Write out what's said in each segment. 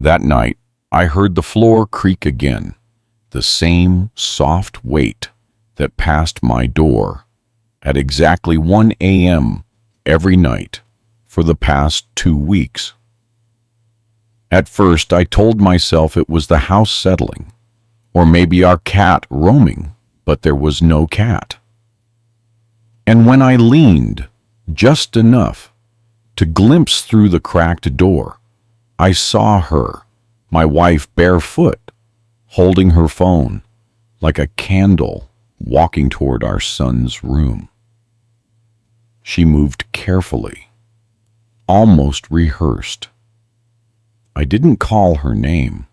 That night, I heard the floor creak again, the same soft weight that passed my door at exactly 1 a.m. every night for the past 2 weeks. At first, I told myself it was the house settling, or maybe our cat roaming, but there was no cat. And when I leaned just enough to glimpse through the cracked door, I saw her, my wife, barefoot, holding her phone like a candle, walking toward our son's room. She moved carefully, almost rehearsed. I didn't call her name.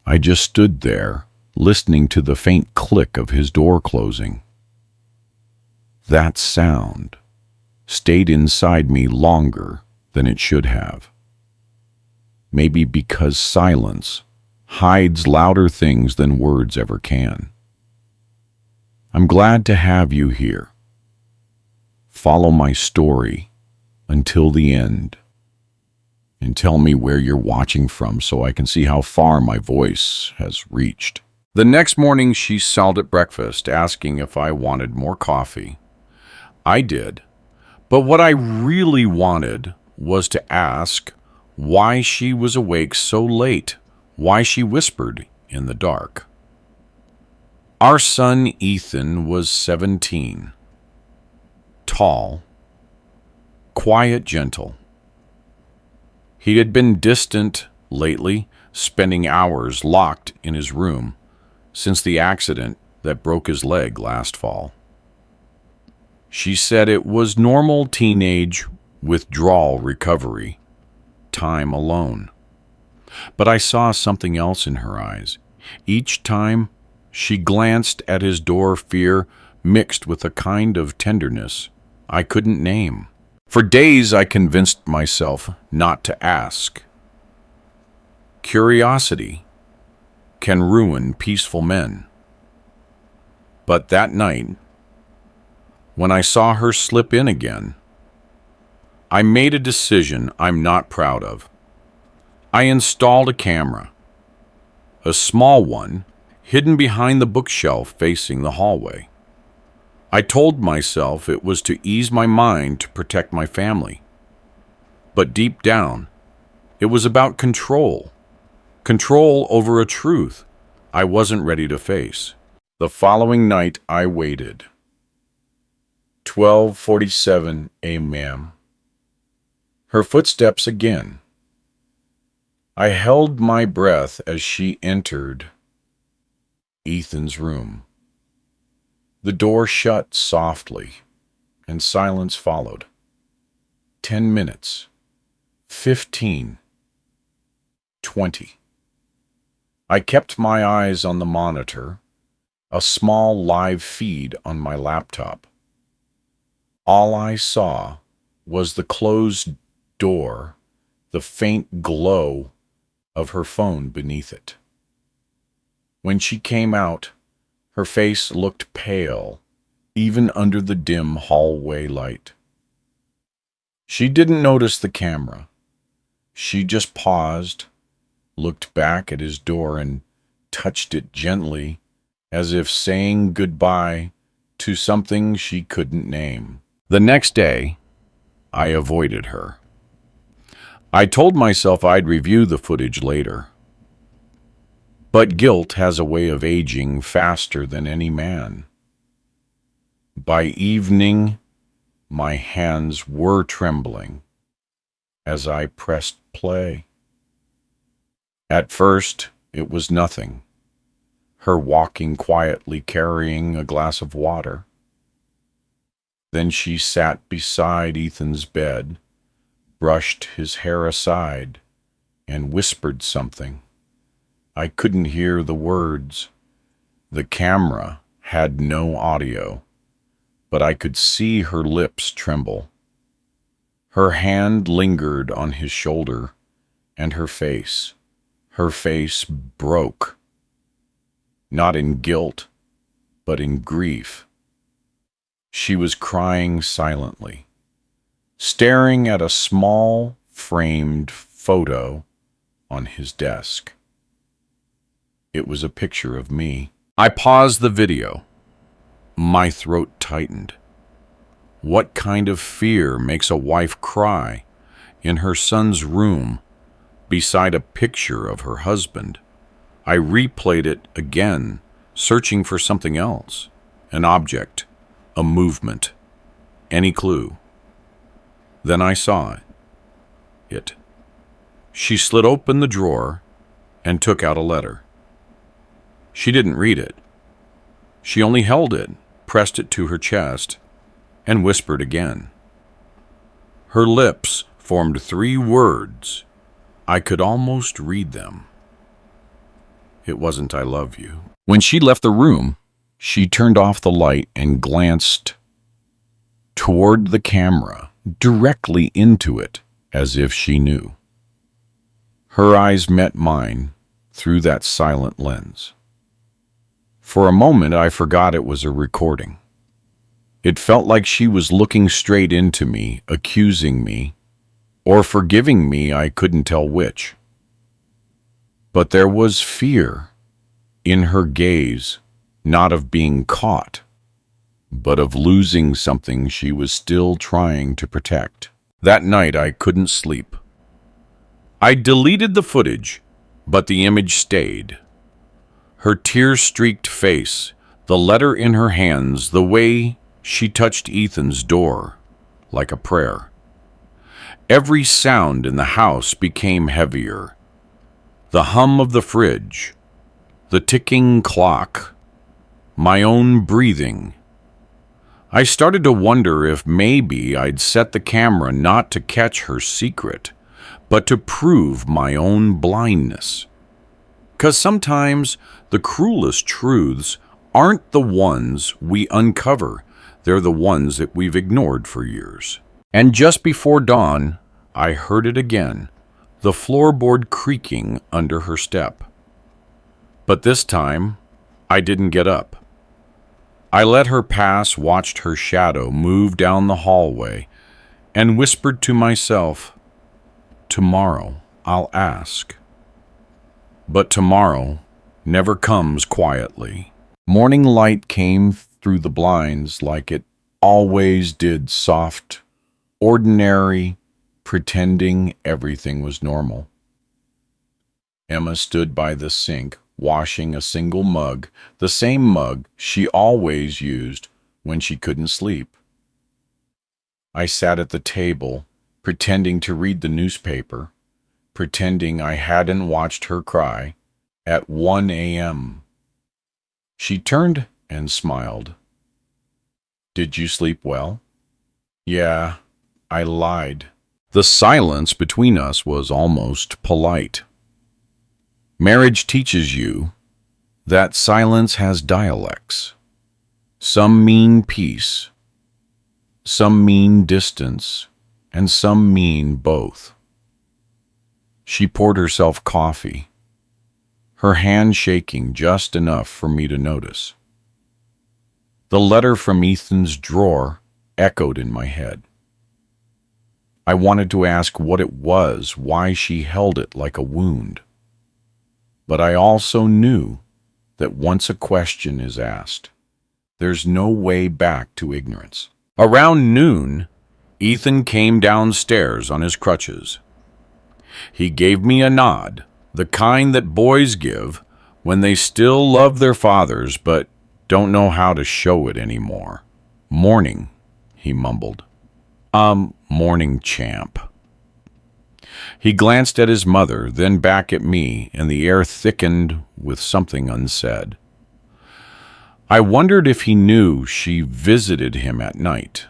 I just stood there, listening to the faint click of his door closing. That sound stayed inside me longer than it should have. Maybe because silence hides louder things than words ever can. I'm glad to have you here. Follow my story until the end, and tell me where you're watching from so I can see how far my voice has reached. The next morning, she called at breakfast, asking if I wanted more coffee. I did, but what I really wanted was to ask why she was awake so late, why she whispered in the dark. Our son Ethan was 17, tall, quiet, gentle. He had been distant lately, spending hours locked in his room since the accident that broke his leg last fall. She said it was normal teenage withdrawal recovery, time alone. But I saw something else in her eyes. Each time she glanced at his door, fear mixed with a kind of tenderness I couldn't name. For days I convinced myself not to ask. Curiosity can ruin peaceful men. But that night, when I saw her slip in again, I made a decision I'm not proud of. I installed a camera, a small one, hidden behind the bookshelf facing the hallway. I told myself it was to ease my mind to protect my family. But deep down, it was about control. Control over a truth I wasn't ready to face. The following night, I waited. 12:47 a.m. Her footsteps again. I held my breath as she entered Ethan's room. The door shut softly, and silence followed. 10 minutes. 15. 20. I kept my eyes on the monitor, a small live feed on my laptop. All I saw was the closed door, the faint glow of her phone beneath it. When she came out, her face looked pale, even under the dim hallway light. She didn't notice the camera. She just paused, looked back at his door, and touched it gently, as if saying goodbye to something she couldn't name. The next day, I avoided her. I told myself I'd review the footage later. But guilt has a way of aging faster than any man. By evening, my hands were trembling as I pressed play. At first, it was nothing. Her walking quietly, carrying a glass of water. Then she sat beside Ethan's bed, brushed his hair aside, and whispered something. I couldn't hear the words. The camera had no audio, but I could see her lips tremble. Her hand lingered on his shoulder, and her face broke. Not in guilt, but in grief. She was crying silently, staring at a small framed photo on his desk. It was a picture of me. I paused the video. My throat tightened. What kind of fear makes a wife cry in her son's room beside a picture of her husband? I replayed it again, searching for something else, an object, a movement, any clue. Then I saw it. She slid open the drawer and took out a letter. She didn't read it. She only held it, pressed it to her chest, and whispered again. Her lips formed 3 words. I could almost read them. It wasn't "I love you." When she left the room, she turned off the light and glanced toward the camera, directly into it, as if she knew. Her eyes met mine through that silent lens. For a moment, I forgot it was a recording. It felt like she was looking straight into me, accusing me, or forgiving me, I couldn't tell which. But there was fear in her gaze, not of being caught, but of losing something she was still trying to protect. That night, I couldn't sleep. I deleted the footage, but the image stayed. Her tear-streaked face, the letter in her hands, the way she touched Ethan's door, like a prayer. Every sound in the house became heavier. The hum of the fridge, the ticking clock, my own breathing. I started to wonder if maybe I'd set the camera not to catch her secret, but to prove my own blindness. 'Cause sometimes the cruelest truths aren't the ones we uncover, they're the ones that we've ignored for years. And just before dawn, I heard it again, the floorboard creaking under her step. But this time, I didn't get up. I let her pass, watched her shadow move down the hallway, and whispered to myself, tomorrow I'll ask. But tomorrow never comes quietly. Morning light came through the blinds like it always did, soft, ordinary, pretending everything was normal. Emma stood by the sink, washing a single mug, the same mug she always used when she couldn't sleep. I sat at the table, pretending to read the newspaper, pretending I hadn't watched her cry at 1 a.m. She turned and smiled. "Did you sleep well?" "Yeah," I lied. The silence between us was almost polite. Marriage teaches you that silence has dialects. Some mean peace, some mean distance, and some mean both. She poured herself coffee, her hand shaking just enough for me to notice. The letter from Ethan's drawer echoed in my head. I wanted to ask what it was, why she held it like a wound. But I also knew that once a question is asked, there's no way back to ignorance. Around noon, Ethan came downstairs on his crutches. He gave me a nod, the kind that boys give when they still love their fathers but don't know how to show it anymore. "Morning," he mumbled. Morning, champ." He glanced at his mother, then back at me, and the air thickened with something unsaid. I wondered if he knew she visited him at night.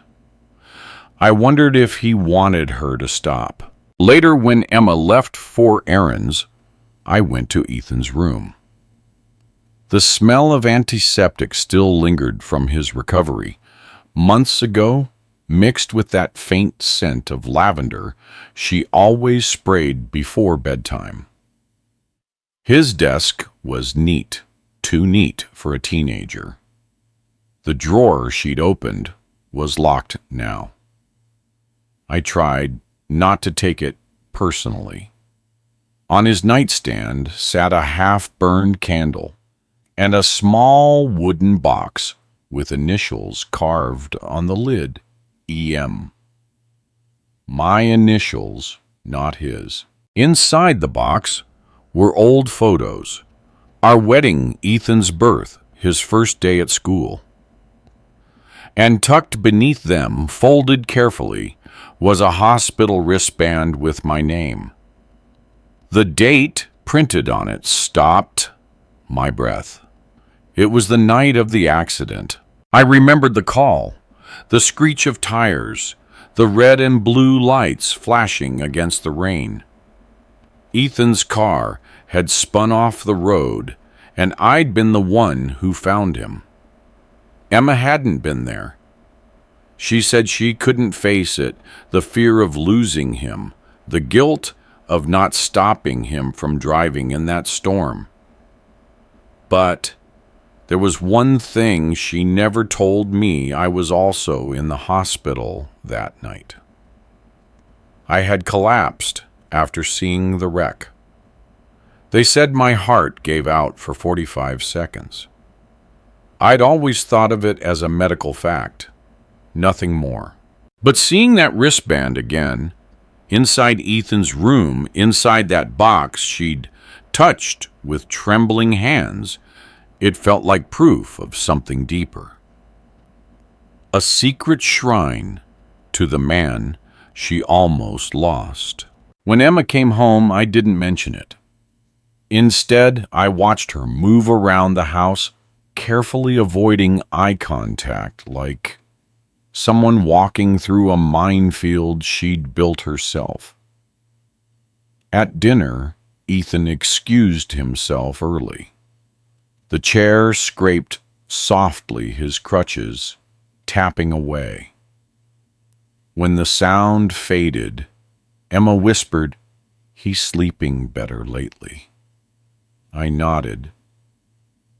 I wondered if he wanted her to stop. Later, when Emma left for errands, I went to Ethan's room. The smell of antiseptic still lingered from his recovery. Months ago, mixed with that faint scent of lavender she always sprayed before bedtime. His desk was neat, too neat for a teenager. The drawer she'd opened was locked now. I tried not to take it personally. On his nightstand sat a half-burned candle and a small wooden box with initials carved on the lid, EM. My initials, not his. Inside the box were old photos. Our wedding, Ethan's birth, his first day at school. And tucked beneath them, folded carefully, was a hospital wristband with my name. The date printed on it stopped my breath. It was the night of the accident. I remembered the call, the screech of tires, the red and blue lights flashing against the rain. Ethan's car had spun off the road, and I'd been the one who found him. Emma hadn't been there. She said she couldn't face it, the fear of losing him, the guilt of not stopping him from driving in that storm. But there was one thing she never told me. I was also in the hospital that night. I had collapsed after seeing the wreck. They said my heart gave out for 45 seconds. I'd always thought of it as a medical fact, nothing more. But seeing that wristband again, inside Ethan's room, inside that box she'd touched with trembling hands, it felt like proof of something deeper. A secret shrine to the man she almost lost. When Emma came home, I didn't mention it. Instead, I watched her move around the house, carefully avoiding eye contact, like someone walking through a minefield she'd built herself. At dinner, Ethan excused himself early. The chair scraped softly, his crutches tapping away. When the sound faded, Emma whispered, "He's sleeping better lately." I nodded.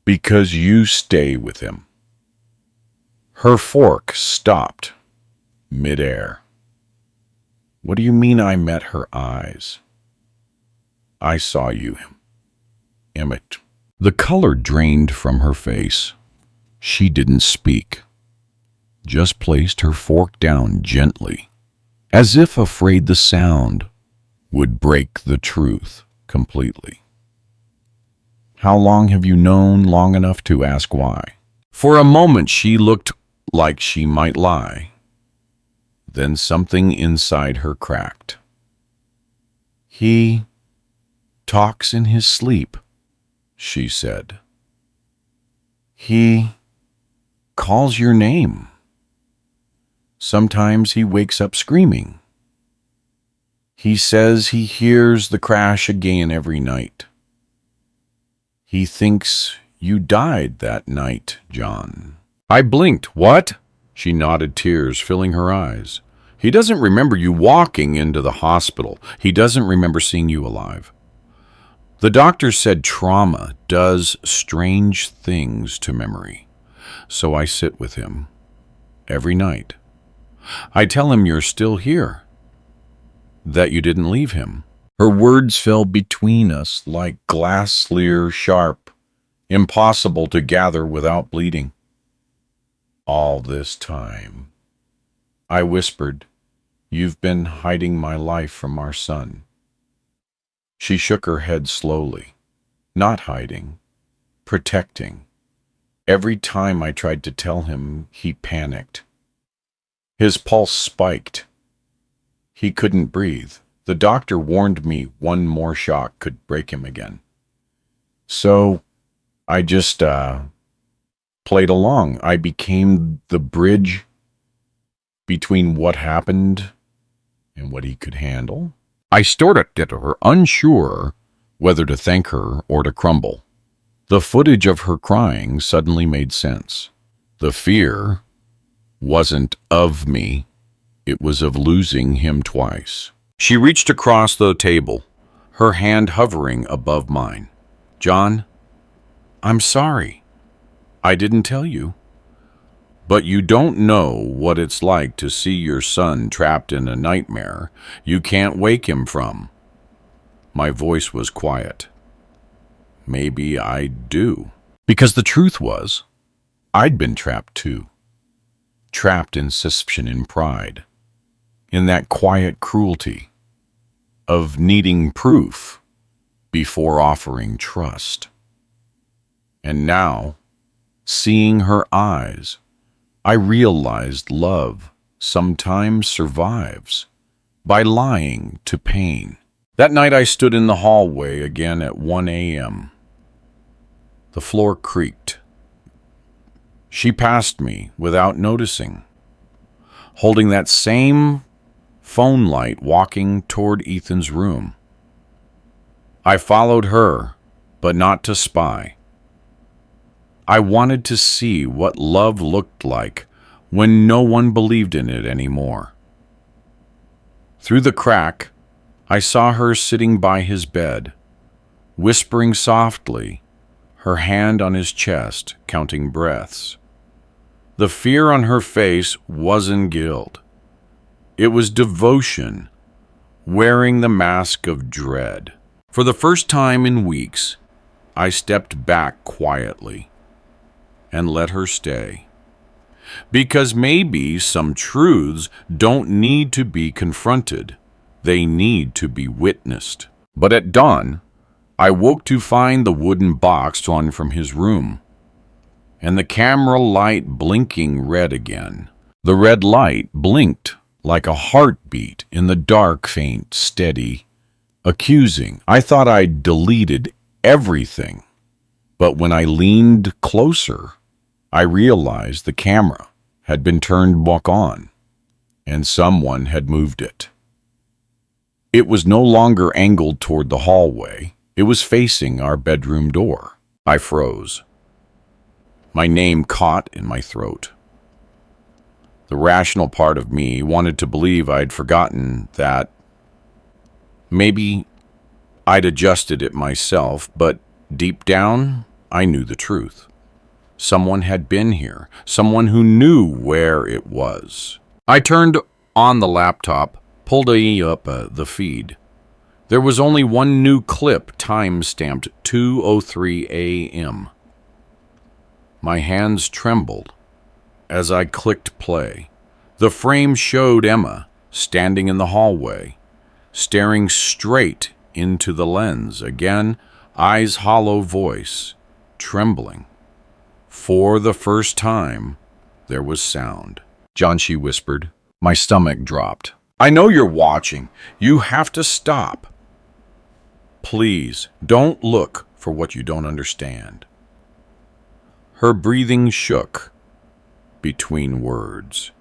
"Because you stay with him." Her fork stopped midair. "What do you mean I met her eyes?" "I saw you, Emmett." The color drained from her face. She didn't speak, just placed her fork down gently, as if afraid the sound would break the truth completely. "How long have you known long enough to ask why?" For a moment she looked like she might lie. Then something inside her cracked. "He talks in his sleep," she said. "He calls your name. Sometimes he wakes up screaming. He says he hears the crash again every night. He thinks you died that night, John." I blinked. "What?" She nodded, tears filling her eyes. "He doesn't remember you walking into the hospital. He doesn't remember seeing you alive. The doctor said trauma does strange things to memory. So I sit with him every night. I tell him you're still here, that you didn't leave him." Her words fell between us like glass clear, sharp, impossible to gather without bleeding. "All this time," I whispered, "you've been hiding my life from our son." She shook her head slowly. "Not hiding, protecting." Every time I tried to tell him, he panicked. His pulse spiked. He couldn't breathe. The doctor warned me one more shock could break him again. So I just played along. I became the bridge between what happened and what he could handle. I stared at her, unsure whether to thank her or to crumble. The footage of her crying suddenly made sense. The fear wasn't of me, it was of losing him twice. She reached across the table, her hand hovering above mine. "John, I'm sorry. I didn't tell you. But you don't know what it's like to see your son trapped in a nightmare you can't wake him from. My voice was quiet. Maybe I do. Because the truth was, I'd been trapped too. Trapped in suspicion and pride. In that quiet cruelty of needing proof before offering trust. And now, seeing her eyes, I realized love sometimes survives by lying to pain. That night I stood in the hallway again at 1 a.m. The floor creaked. She passed me without noticing, holding that same phone light walking toward Ethan's room. I followed her, but not to spy. I wanted to see what love looked like when no one believed in it anymore. Through the crack, I saw her sitting by his bed, whispering softly, her hand on his chest, counting breaths. The fear on her face wasn't guilt. It was devotion, wearing the mask of dread. For the first time in weeks, I stepped back quietly and let her stay. Because maybe some truths don't need to be confronted. They need to be witnessed. But at dawn, I woke to find the wooden box on from his room, and the camera light blinking red again. The red light blinked like a heartbeat in the dark, faint, steady, accusing. I thought I'd deleted everything, but when I leaned closer, I realized the camera had been turned back on, and someone had moved it. It was no longer angled toward the hallway. It was facing our bedroom door. I froze. My name caught in my throat. The rational part of me wanted to believe I'd forgotten that. Maybe I'd adjusted it myself, but deep down, I knew the truth. Someone had been here, someone who knew where it was. I turned on the laptop, pulled up the feed. There was only one new clip, time-stamped 2:03 a.m. My hands trembled as I clicked play. The frame showed Emma standing in the hallway, staring straight into the lens. Again, eyes hollow, voice trembling. For the first time, there was sound. "John," she whispered. My stomach dropped. "I know you're watching. You have to stop. Please, don't look for what you don't understand." Her breathing shook between words.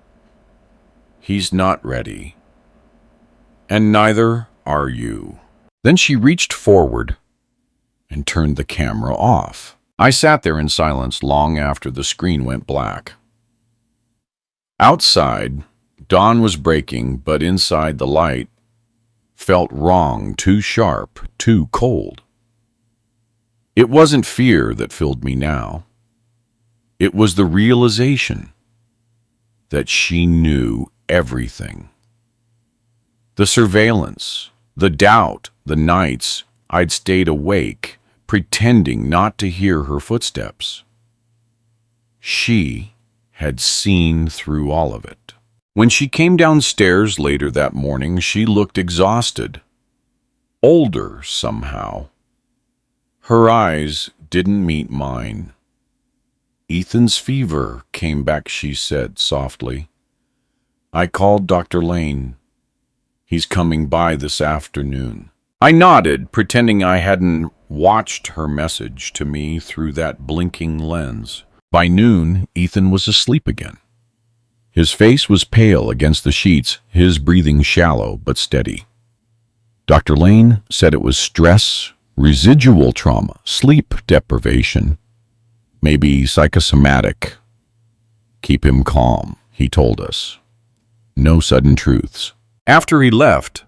"He's not ready, and neither are you." Then she reached forward and turned the camera off. I sat there in silence long after the screen went black. Outside, dawn was breaking, but inside the light felt wrong, too sharp, too cold. It wasn't fear that filled me now. It was the realization that she knew everything. The surveillance, the doubt, the nights I'd stayed awake, pretending not to hear her footsteps. She had seen through all of it. When she came downstairs later that morning, she looked exhausted, older somehow. Her eyes didn't meet mine. "Ethan's fever came back," she said softly. "I called Dr. Lane. He's coming by this afternoon." I nodded, pretending I hadn't watched her message to me through that blinking lens. By noon, Ethan was asleep again. His face was pale against the sheets, his breathing shallow but steady. Dr. Lane said it was stress, residual trauma, sleep deprivation, maybe psychosomatic. "Keep him calm," he told us. No sudden truths. After he left,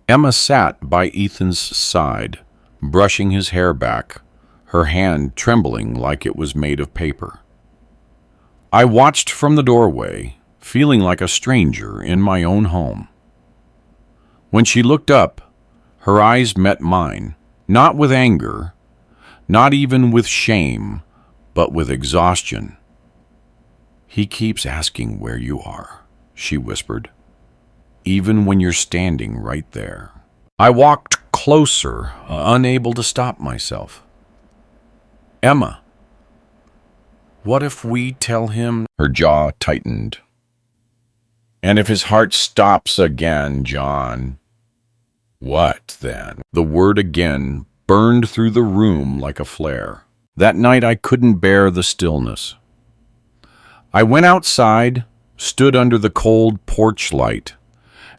Emma sat by Ethan's side, brushing his hair back, her hand trembling like it was made of paper. I watched from the doorway, feeling like a stranger in my own home. When she looked up, Her eyes met mine, not with anger, not even with shame, but with exhaustion. "He keeps asking where you are," she whispered, "even when you're standing right there." I walked closer, unable to stop myself. "Emma, what if we tell him?" Her jaw tightened. "And if his heart stops again, John?" "What then?" The word again burned through the room like a flare. That night I couldn't bear the stillness. I went outside, stood under the cold porch light,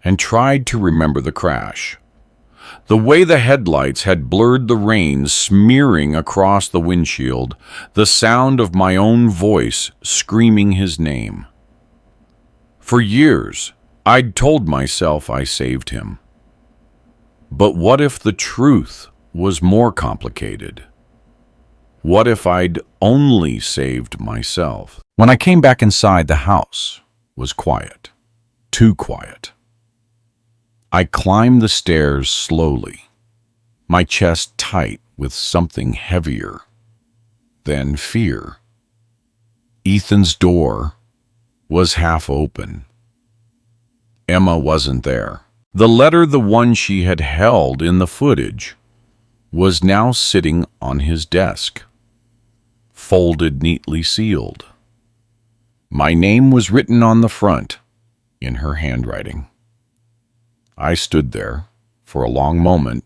and tried to remember the crash. The way the headlights had blurred the rain smearing across the windshield, the sound of my own voice screaming his name. For years, I'd told myself I saved him. But what if the truth was more complicated? What if I'd only saved myself? When I came back inside, the house was quiet. Too quiet. I climbed the stairs slowly, my chest tight with something heavier than fear. Ethan's door was half open. Emma wasn't there. The letter, the one she had held in the footage, was now sitting on his desk, folded, neatly sealed. My name was written on the front, in her handwriting. I stood there for a long moment,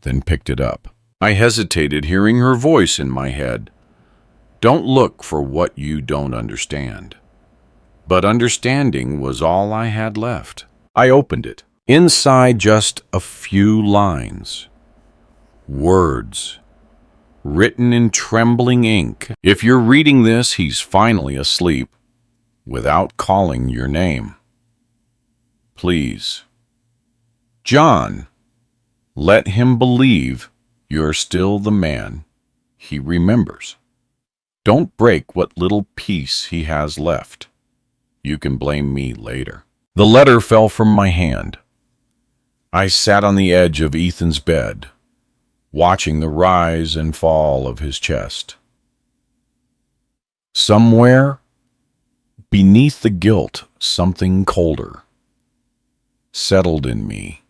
then picked it up. I hesitated, hearing her voice in my head. "Don't look for what you don't understand." But understanding was all I had left. I opened it. Inside, just a few lines. Words, written in trembling ink. "If you're reading this, he's finally asleep, without calling your name. Please, John, let him believe you're still the man he remembers. Don't break what little peace he has left. You can blame me later." The letter fell from my hand. I sat on the edge of Ethan's bed, watching the rise and fall of his chest. Somewhere beneath the guilt, something colder settled in me.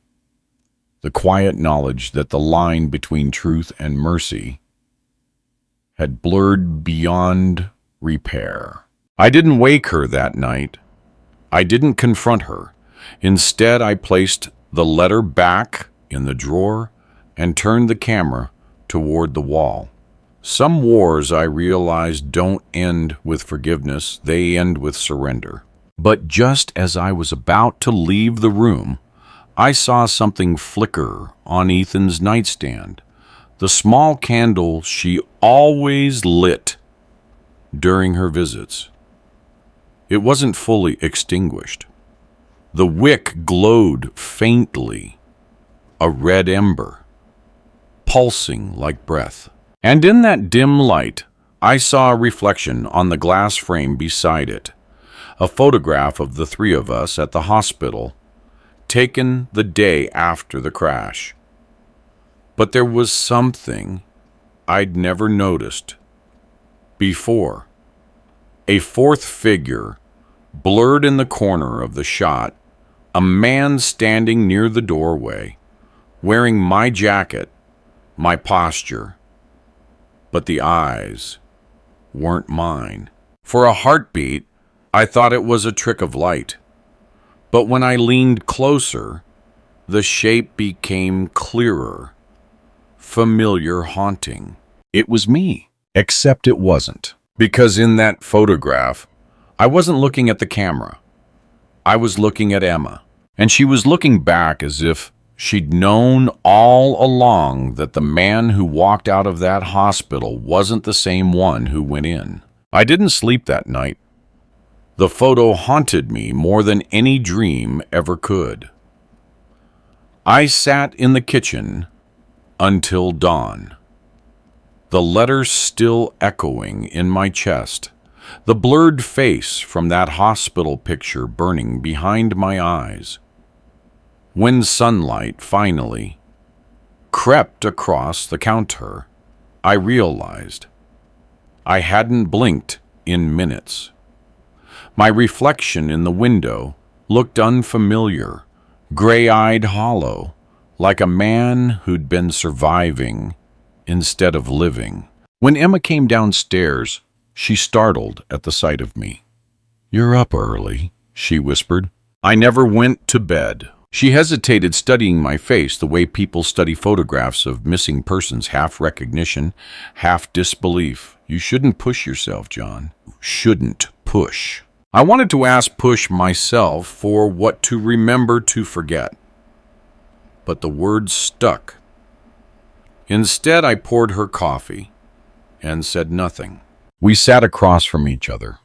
The quiet knowledge that the line between truth and mercy had blurred beyond repair. I didn't wake her that night. I didn't confront her. Instead, I placed the letter back in the drawer and turned the camera toward the wall. Some wars, I realized, don't end with forgiveness, they end with surrender. But just as I was about to leave the room, I saw something flicker on Ethan's nightstand, the small candle she always lit during her visits. It wasn't fully extinguished. The wick glowed faintly, a red ember, pulsing like breath. And in that dim light, I saw a reflection on the glass frame beside it, a photograph of the three of us at the hospital, taken the day after the crash. But there was something I'd never noticed before. A fourth figure, blurred in the corner of the shot, a man standing near the doorway, wearing my jacket, my posture. But the eyes weren't mine. For a heartbeat, I thought it was a trick of light. But when I leaned closer, the shape became clearer, familiar, haunting. It was me, except it wasn't. Because in that photograph, I wasn't looking at the camera. I was looking at Emma, and she was looking back as if she'd known all along that the man who walked out of that hospital wasn't the same one who went in. I didn't sleep that night. The photo haunted me more than any dream ever could. I sat in the kitchen until dawn, the letter still echoing in my chest, the blurred face from that hospital picture burning behind my eyes. When sunlight finally crept across the counter, I realized I hadn't blinked in minutes. My reflection in the window looked unfamiliar, gray-eyed hollow, like a man who'd been surviving instead of living. When Emma came downstairs, she startled at the sight of me. "You're up early," she whispered. I never went to bed. She hesitated, studying my face the way people study photographs of missing persons, half recognition, half disbelief. "You shouldn't push yourself, John. Shouldn't push." I wanted to ask push myself for what to remember to forget, but the words stuck. Instead, I poured her coffee and said nothing. We sat across from each other,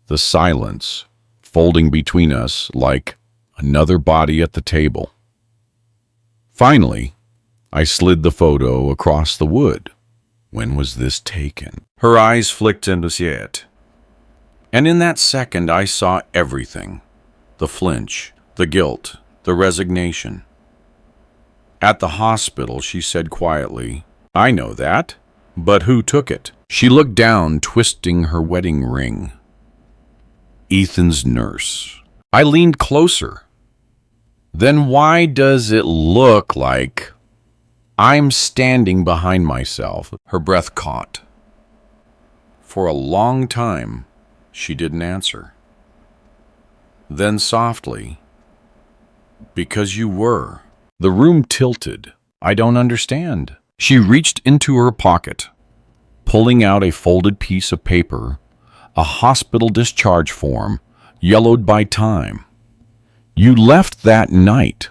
the silence folding between us like another body at the table. Finally, I slid the photo across the wood. When was this taken? Her eyes flicked into it. And in that second, I saw everything. The flinch, the guilt, the resignation. At the hospital, she said quietly, "I know that, but who took it?" She looked down, twisting her wedding ring. "Ethan's nurse." I leaned closer. "Then why does it look like I'm standing behind myself?" Her breath caught. For a long time, she didn't answer. Then softly, "Because you were." The room tilted. "I don't understand." She reached into her pocket, pulling out a folded piece of paper, a hospital discharge form, yellowed by time. "You left that night,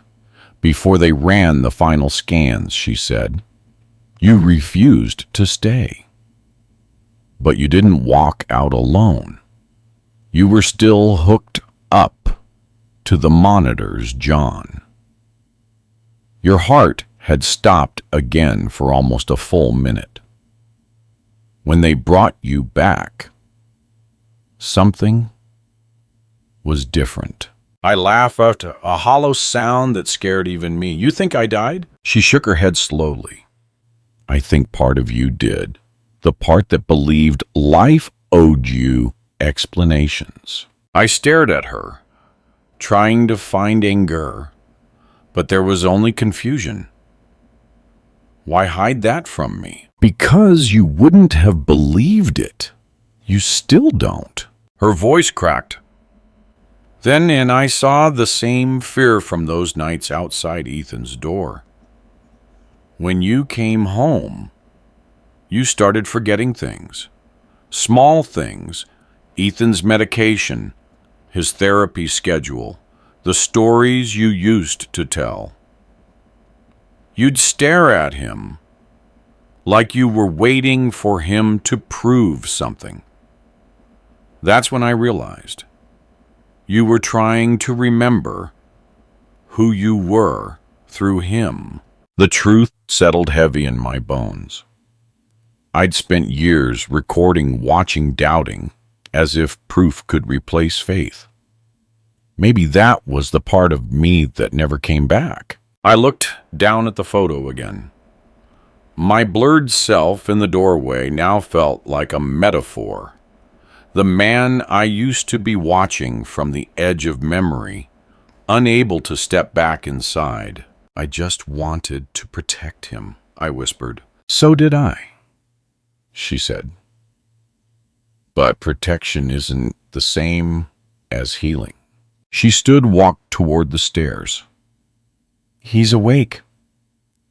before they ran the final scans," she said. "You refused to stay. But you didn't walk out alone. You were still hooked up to the monitors, John. Your heart had stopped again for almost a full minute. When they brought you back, something was different." I laughed out a hollow sound that scared even me. "You think I died?" She shook her head slowly. "I think part of you did. The part that believed life owed you explanations." I stared at her, trying to find anger, but there was only confusion. "Why hide that from me?" "Because you wouldn't have believed it. You still don't." Her voice cracked. Then I saw the same fear from those nights outside Ethan's door. When you came home, you started forgetting things. Small things. Ethan's medication, his therapy schedule, the stories you used to tell. You'd stare at him like you were waiting for him to prove something. That's when I realized you were trying to remember who you were through him. The truth settled heavy in my bones. I'd spent years recording, watching, doubting, as if proof could replace faith. Maybe that was the part of me that never came back. I looked down at the photo again. My blurred self in the doorway now felt like a metaphor. The man I used to be watching from the edge of memory, unable to step back inside. "I just wanted to protect him," I whispered. "So did I," she said. "But protection isn't the same as healing." She stood, walked toward the stairs. "He's awake.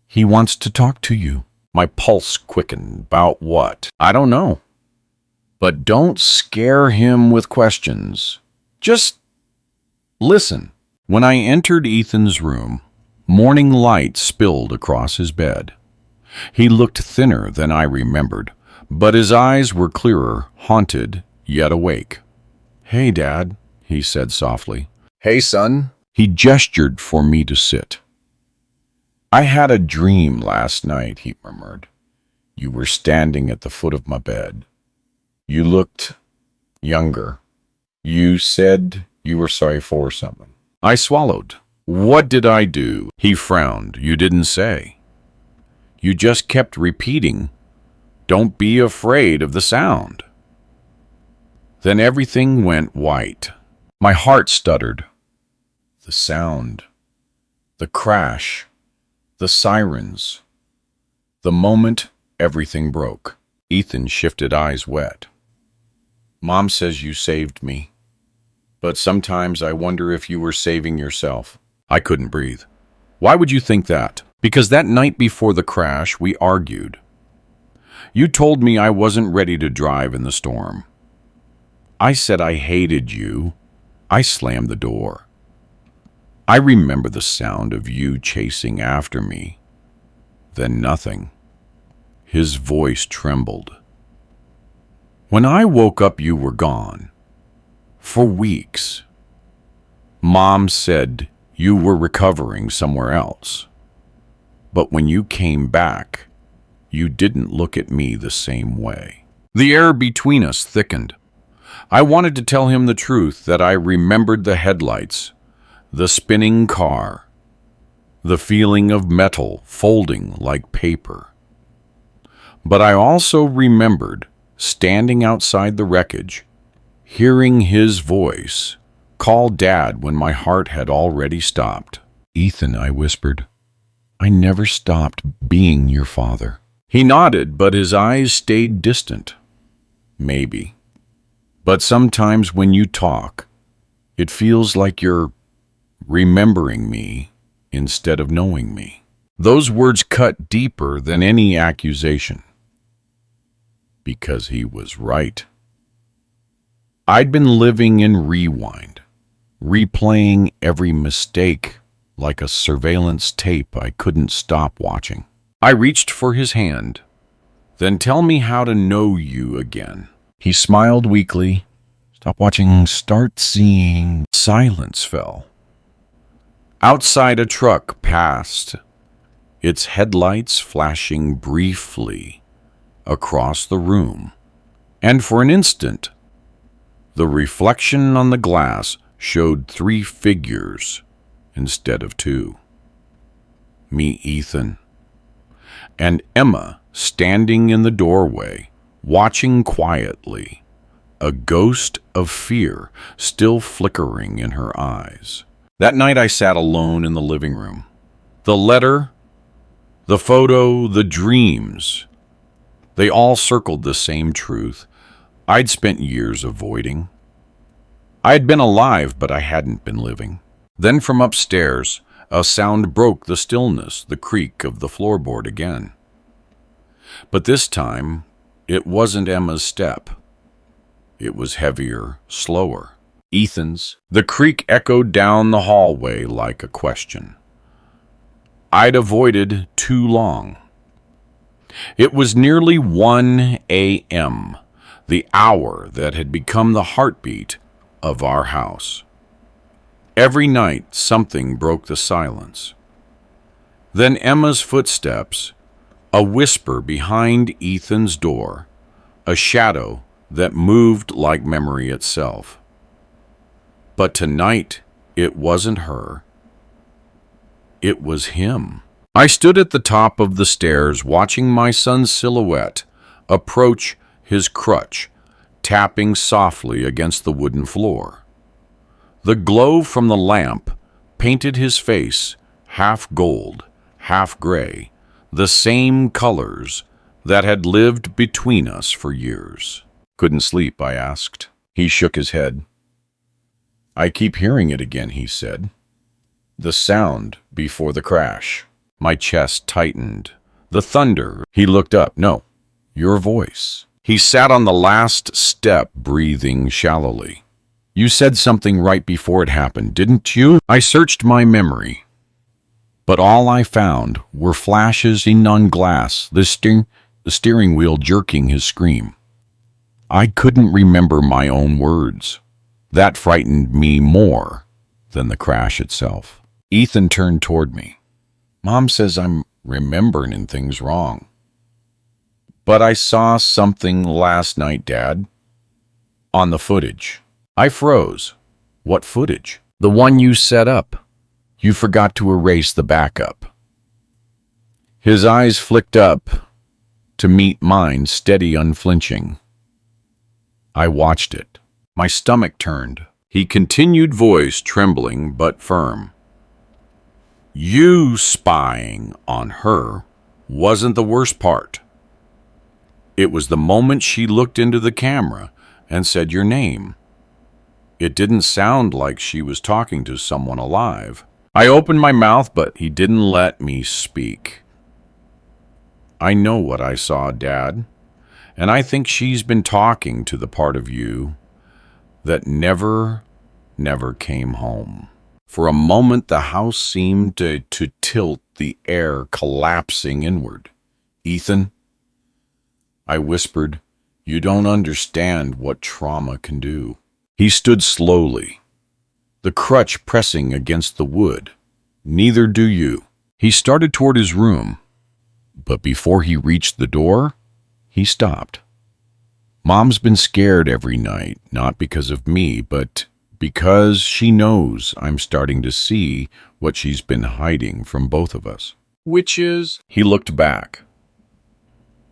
He wants to talk to you." My pulse quickened. "About what?" "I don't know. But don't scare him with questions. Just listen." When I entered Ethan's room, morning light spilled across his bed. He looked thinner than I remembered, but his eyes were clearer, haunted, yet awake. "Hey, Dad," he said softly. "Hey, son." He gestured for me to sit. "I had a dream last night," he murmured. "You were standing at the foot of my bed. You looked younger. You said you were sorry for something." I swallowed. "What did I do?" He frowned. "You didn't say." You just kept repeating, "Don't be afraid of the sound." Then everything went white. My heart stuttered. The sound, the crash, the sirens. The moment everything broke. Ethan shifted, eyes wet. "Mom says you saved me, but sometimes I wonder if you were saving yourself." I couldn't breathe. "Why would you think that?" "Because that night before the crash, we argued. You told me I wasn't ready to drive in the storm. I said I hated you. I slammed the door. I remember the sound of you chasing after me. Then nothing." His voice trembled. "When I woke up, you were gone. For weeks. Mom said you were recovering somewhere else. But when you came back, you didn't look at me the same way." The air between us thickened. I wanted to tell him the truth, that I remembered the headlights, the spinning car, the feeling of metal folding like paper. But I also remembered standing outside the wreckage, hearing his voice call Dad when my heart had already stopped. "Ethan," I whispered, "I never stopped being your father." He nodded, but his eyes stayed distant. "Maybe. But sometimes when you talk, it feels like you're remembering me instead of knowing me." Those words cut deeper than any accusation. Because he was right. I'd been living in rewind, replaying every mistake like a surveillance tape I couldn't stop watching. I reached for his hand. "Then tell me how to know you again." He smiled weakly. "Stop watching, start seeing." Silence fell. Outside, a truck passed, its headlights flashing briefly across the room, and for an instant, the reflection on the glass showed 3 figures instead of 2. Me, Ethan, and Emma standing in the doorway, watching quietly, a ghost of fear still flickering in her eyes. That night I sat alone in the living room. The letter, the photo, the dreams, they all circled the same truth I'd spent years avoiding. I had been alive, but I hadn't been living. Then from upstairs, a sound broke the stillness, the creak of the floorboard again. But this time, it wasn't Emma's step. It was heavier, slower. Ethan's. The creak echoed down the hallway like a question I'd avoided too long. It was nearly 1 a.m., the hour that had become the heartbeat of our house. Every night, something broke the silence. Then Emma's footsteps, a whisper behind Ethan's door, a shadow that moved like memory itself. But tonight, it wasn't her. It was him. I stood at the top of the stairs, watching my son's silhouette approach his crutch, tapping softly against the wooden floor. The glow from the lamp painted his face half gold, half gray, the same colors that had lived between us for years. "Couldn't sleep?" I asked. He shook his head. "I keep hearing it again," he said. "The sound before the crash." My chest tightened. "The thunder." He looked up. "No, your voice." He sat on the last step, breathing shallowly. "You said something right before it happened, didn't you?" I searched my memory, but all I found were flashes in on glass, the steering wheel jerking his scream. I couldn't remember my own words. That frightened me more than the crash itself. Ethan turned toward me. "Mom says I'm remembering things wrong." "But I saw something last night, Dad. On the footage." I froze. "What footage?" "The one you set up. You forgot to erase the backup." His eyes flicked up to meet mine, steady, unflinching. I watched it. My stomach turned. He continued, voice trembling but firm. You spying on her wasn't the worst part. It was the moment she looked into the camera and said your name. It didn't sound like she was talking to someone alive. I opened my mouth, but he didn't let me speak. I know what I saw, Dad, and I think she's been talking to the part of you that never came home. For a moment, the house seemed to tilt, the air collapsing inward. Ethan, I whispered, you don't understand what trauma can do. He stood slowly, the crutch pressing against the wood. Neither do you. He started toward his room, but before he reached the door, he stopped. Mom's been scared every night, not because of me, but because she knows I'm starting to see what she's been hiding from both of us. Which is, he looked back,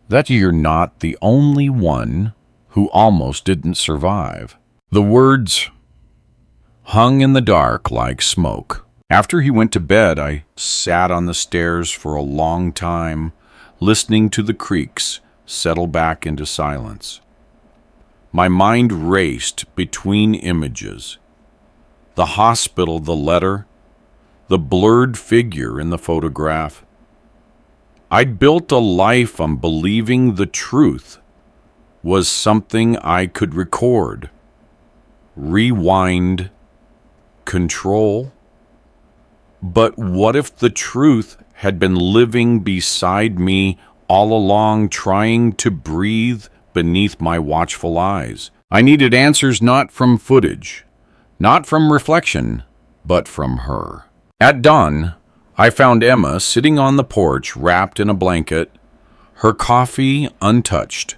that you're not the only one who almost didn't survive. The words hung in the dark like smoke. After he went to bed, I sat on the stairs for a long time, listening to the creaks settle back into silence. My mind raced between images. The hospital, the letter, the blurred figure in the photograph. I'd built a life on believing the truth was something I could record, rewind, control. But what if the truth had been living beside me all along, trying to breathe beneath my watchful eyes? I needed answers, not from footage, not from reflection, but from her. At dawn, I found Emma sitting on the porch, wrapped in a blanket, her coffee untouched,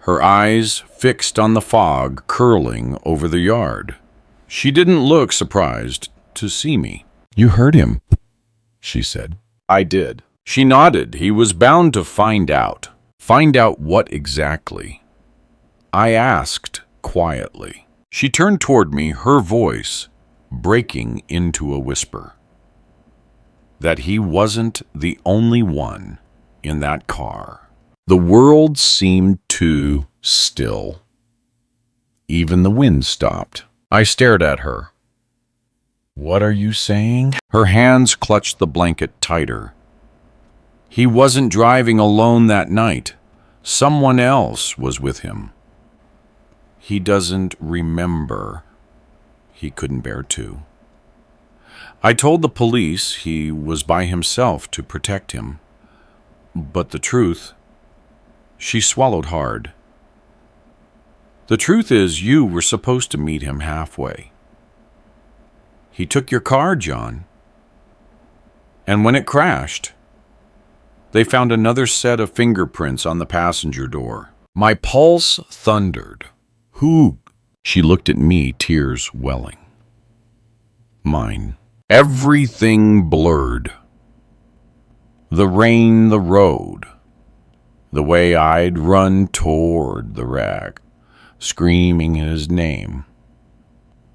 her eyes fixed on the fog curling over the yard. She didn't look surprised to see me. You heard him, she said. I did. She nodded. He was bound to find out. Find out what exactly? I asked quietly. She turned toward me, her voice breaking into a whisper. That he wasn't the only one in that car. The world seemed too still. Even the wind stopped. I stared at her. What are you saying? Her hands clutched the blanket tighter. He wasn't driving alone that night. Someone else was with him. He doesn't remember. He couldn't bear to. I told the police he was by himself to protect him. But the truth, she swallowed hard. The truth is, you were supposed to meet him halfway. He took your car, John. And when it crashed, they found another set of fingerprints on the passenger door. My pulse thundered. Who? She looked at me, tears welling. Mine. Everything blurred. The rain, the road, the way I'd run toward the wreck, screaming his name.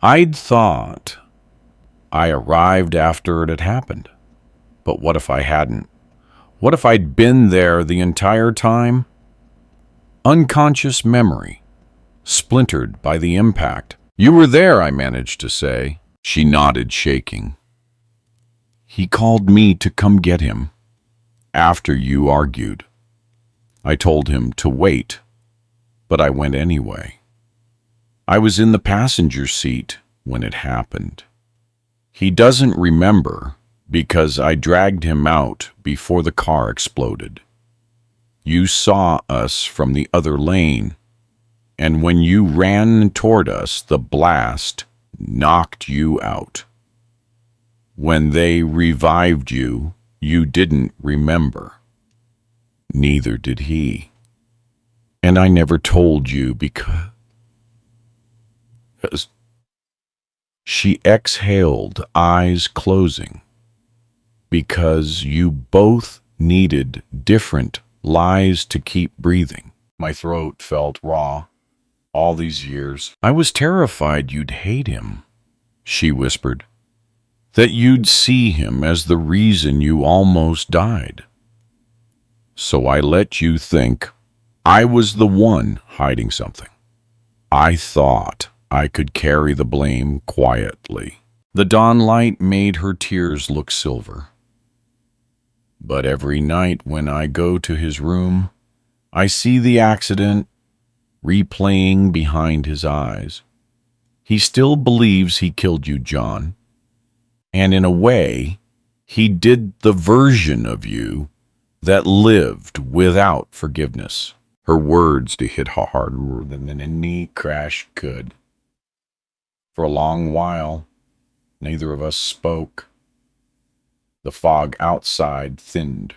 I'd thought I arrived after it had happened. But what if I hadn't? What if I'd been there the entire time? Unconscious memory, splintered by the impact. You were there, I managed to say. She nodded, shaking. He called me to come get him. After you argued. I told him to wait, but I went anyway. I was in the passenger seat when it happened. He doesn't remember because I dragged him out before the car exploded. You saw us from the other lane, and when you ran toward us, the blast knocked you out. When they revived you, you didn't remember. Neither did he. And I never told you because... She exhaled, eyes closing. Because you both needed different lies to keep breathing. My throat felt raw. All these years, I was terrified you'd hate him, she whispered, that you'd see him as the reason you almost died. So I let you think I was the one hiding something. I thought I could carry the blame quietly. The dawn light made her tears look silver. But every night when I go to his room, I see the accident replaying behind his eyes. He still believes he killed you, John. And in a way, he did the version of you that lived without forgiveness. Her words hit harder than any crash could. For a long while, neither of us spoke. The fog outside thinned,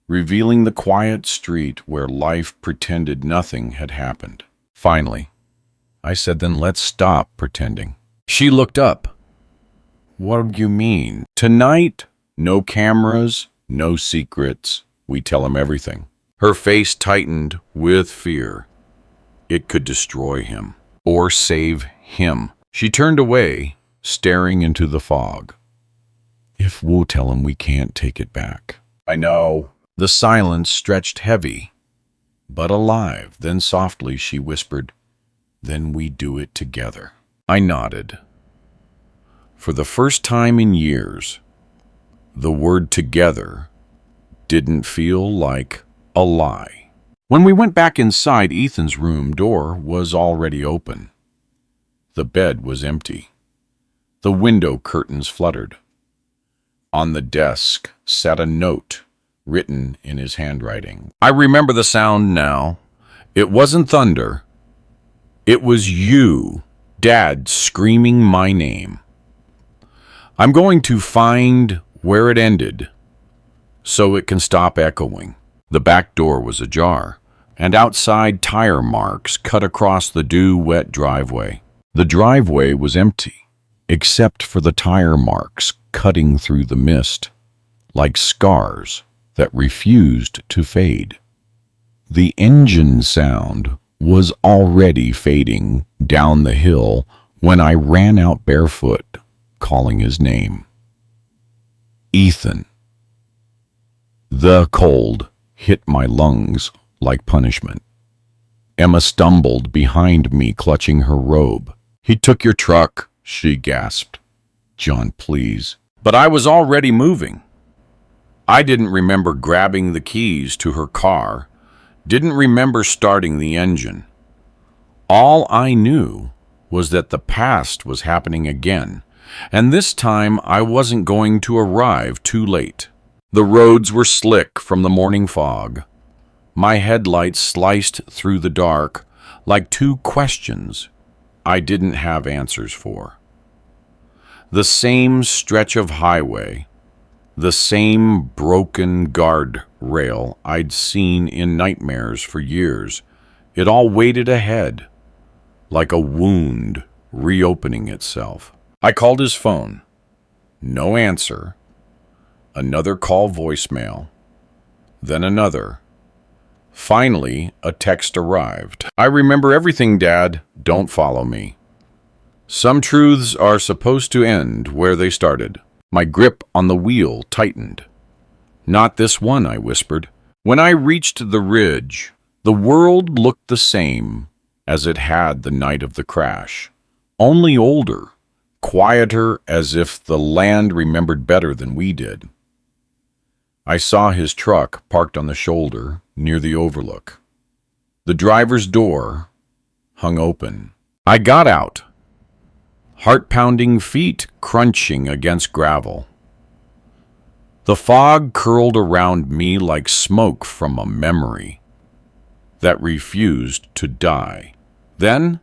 revealing the quiet street where life pretended nothing had happened. Finally, I said, then let's stop pretending. She looked up. What do you mean? Tonight, no cameras, no secrets. We tell him everything. Her face tightened with fear. It could destroy him or save him. She turned away, staring into the fog. If we'll tell him, we can't take it back. I know. The silence stretched heavy, but alive. Then softly she whispered, then we do it together. I nodded. For the first time in years, the word together didn't feel like a lie. When we went back inside, Ethan's room door was already open. The bed was empty. The window curtains fluttered. On the desk sat a note written in his handwriting. I remember the sound now. It wasn't thunder. It was you, Dad, screaming my name. I'm going to find where it ended so it can stop echoing. The back door was ajar, and outside tire marks cut across the dew-wet driveway. The driveway was empty, except for the tire marks cutting through the mist, like scars that refused to fade. The engine sound was already fading down the hill when I ran out barefoot, calling his name. Ethan. The cold hit my lungs like punishment. Emma stumbled behind me, clutching her robe. He took your truck, she gasped. John, please. But I was already moving. I didn't remember grabbing the keys to her car, didn't remember starting the engine. All I knew was that the past was happening again, and this time I wasn't going to arrive too late. The roads were slick from the morning fog. My headlights sliced through the dark like two questions I didn't have answers for. The same stretch of highway, the same broken guardrail I'd seen in nightmares for years, it all waited ahead, like a wound reopening itself. I called his phone. No answer. Another call voicemail. Then another. Finally, a text arrived. I remember everything, Dad. Don't follow me. Some truths are supposed to end where they started. My grip on the wheel tightened. Not this one, I whispered. When I reached the ridge, the world looked the same as it had the night of the crash. Only older, quieter, as if the land remembered better than we did. I saw his truck parked on the shoulder near the overlook. The driver's door hung open. I got out, heart-pounding feet crunching against gravel. The fog curled around me like smoke from a memory that refused to die. Then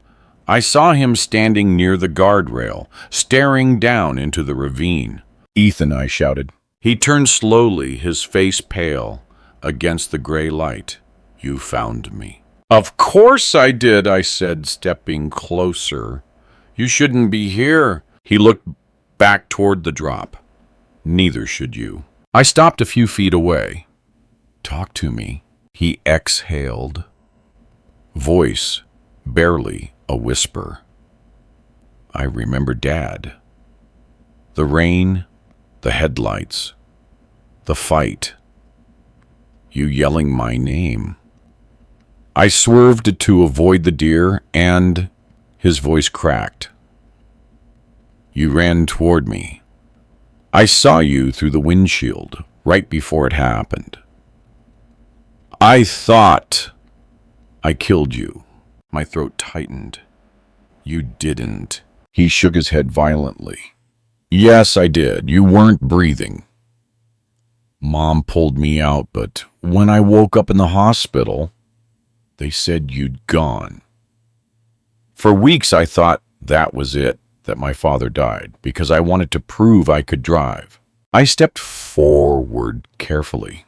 I saw him standing near the guardrail, staring down into the ravine. Ethan, I shouted. He turned slowly, his face pale against the gray light. You found me. Of course I did, I said, stepping closer. You shouldn't be here. He looked back toward the drop. Neither should you. I stopped a few feet away. Talk to me. He exhaled, voice barely a whisper. I remember Dad. The rain, the headlights, the fight. You yelling my name. I swerved to avoid the deer, and his voice cracked. You ran toward me. I saw you through the windshield right before it happened. I thought I killed you. My throat tightened. You didn't. He shook his head violently. Yes, I did. You weren't breathing. Mom pulled me out, but when I woke up in the hospital, they said you'd gone. For weeks I thought that was it, that my father died, because I wanted to prove I could drive. I stepped forward carefully,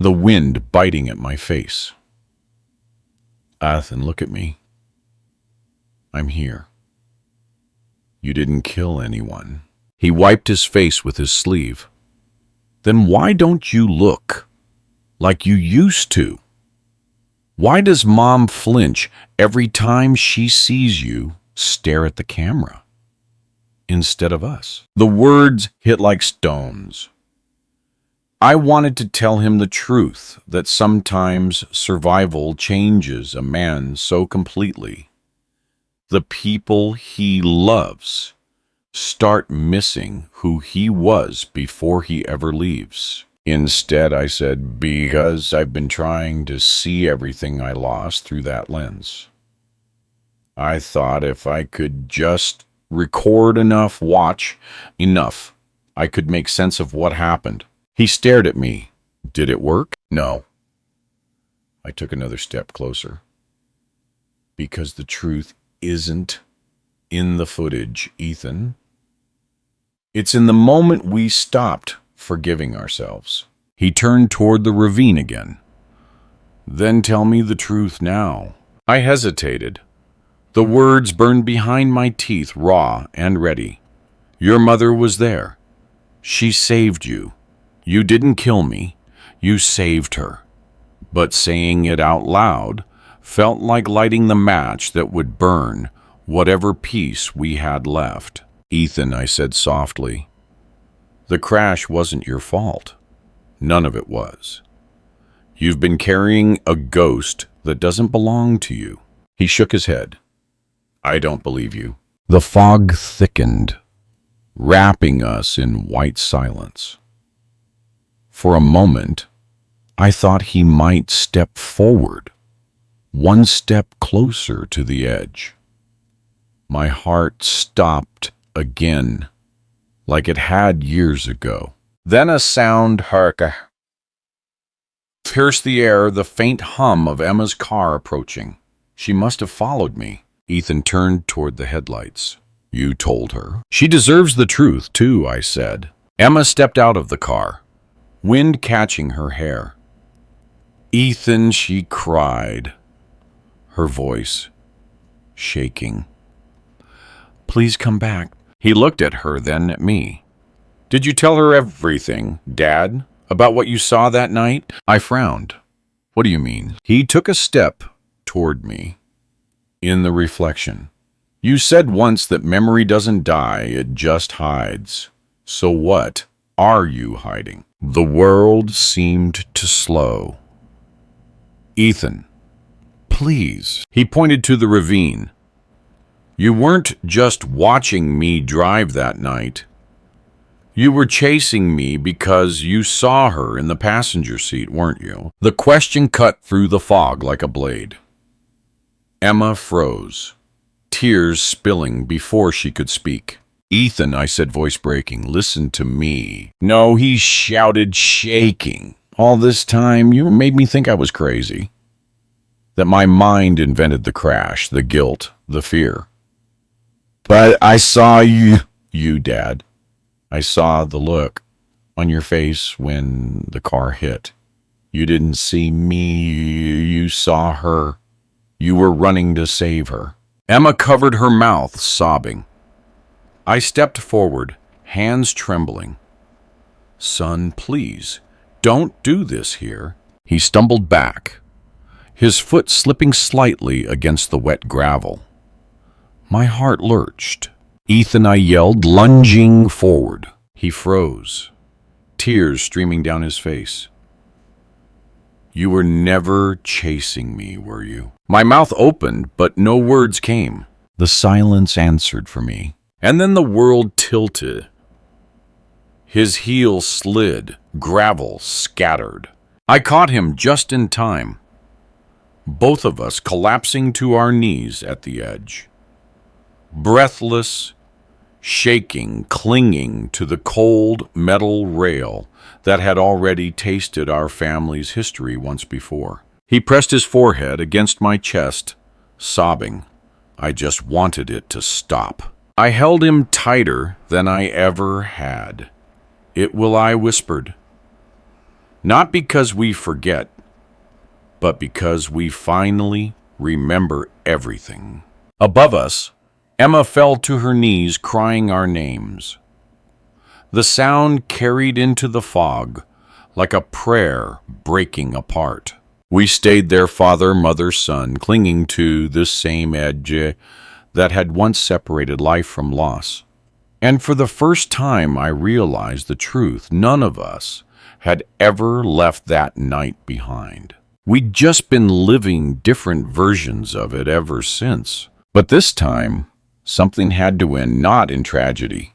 the wind biting at my face. Ethan, look at me. I'm here. You didn't kill anyone. He wiped his face with his sleeve. Then why don't you look like you used to? Why does Mom flinch every time she sees you stare at the camera instead of us? The words hit like stones. I wanted to tell him the truth, that sometimes survival changes a man so completely. The people he loves start missing who he was before he ever leaves. Instead, I said, because I've been trying to see everything I lost through that lens. I thought if I could just record enough, watch enough, I could make sense of what happened. He stared at me. Did it work? No. I took another step closer. Because the truth isn't in the footage, Ethan. It's in the moment we stopped forgiving ourselves. He turned toward the ravine again. Then tell me the truth now. I hesitated. The words burned behind my teeth, raw and ready. Your mother was there. She saved you. You didn't kill me. You saved her. But saying it out loud felt like lighting the match that would burn whatever piece we had left. Ethan, I said softly, the crash wasn't your fault. None of it was. You've been carrying a ghost that doesn't belong to you. He shook his head. I don't believe you. The fog thickened, wrapping us in white silence. For a moment, I thought he might step forward, one step closer to the edge. My heart stopped again, like it had years ago. Then a sound pierced the air, the faint hum of Emma's car approaching. She must have followed me. Ethan turned toward the headlights. You told her. She deserves the truth, too, I said. Emma stepped out of the car, wind catching her hair. Ethan, she cried, her voice shaking. Please come back. He looked at her, then at me. Did you tell her everything, Dad, about what you saw that night? I frowned. What do you mean? He took a step toward me. In the reflection. You said once that memory doesn't die, it just hides. So what are you hiding? The world seemed to slow. Ethan, please. He pointed to the ravine. You weren't just watching me drive that night. You were chasing me because you saw her in the passenger seat, weren't you? The question cut through the fog like a blade. Emma froze, tears spilling before she could speak. Ethan, I said, voice breaking, listen to me. No, he shouted, shaking. All this time, you made me think I was crazy. That my mind invented the crash, the guilt, the fear. But I saw you, Dad. I saw the look on your face when the car hit. You didn't see me, you saw her. You were running to save her. Emma covered her mouth, sobbing. I stepped forward, hands trembling. Son, please, Don't do this here. He stumbled back, his foot slipping slightly against the wet gravel. My heart lurched. Ethan, I yelled, lunging forward. He froze, tears streaming down his face. You were never chasing me, were you? My mouth opened, but no words came. The silence answered for me. And then the world tilted. His heel slid, gravel scattered. I caught him just in time, both of us collapsing to our knees at the edge. Breathless, shaking, clinging to the cold metal rail that had already tasted our family's history once before. He pressed his forehead against my chest, sobbing. I just wanted it to stop. I held him tighter than I ever had. It will, I whispered. Not because we forget, but because we finally remember everything. Above us, Emma fell to her knees, crying our names. The sound carried into the fog like a prayer breaking apart. We stayed there, father, mother, son, clinging to this same edge that had once separated life from loss. And for the first time, I realized the truth. None of us had ever left that night behind. We'd just been living different versions of it ever since. But this time, something had to end, not in tragedy,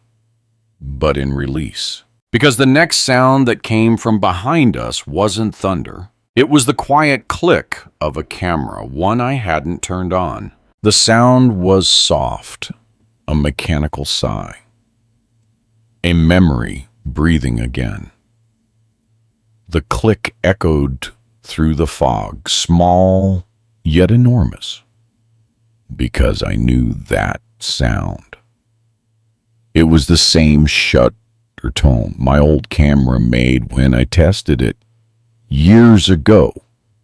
but in release. Because the next sound that came from behind us wasn't thunder. It was the quiet click of a camera, one I hadn't turned on. The sound was soft, a mechanical sigh. A memory breathing again. The click echoed through the fog, small yet enormous, because I knew that sound. It was the same shutter tone my old camera made when I tested it years ago,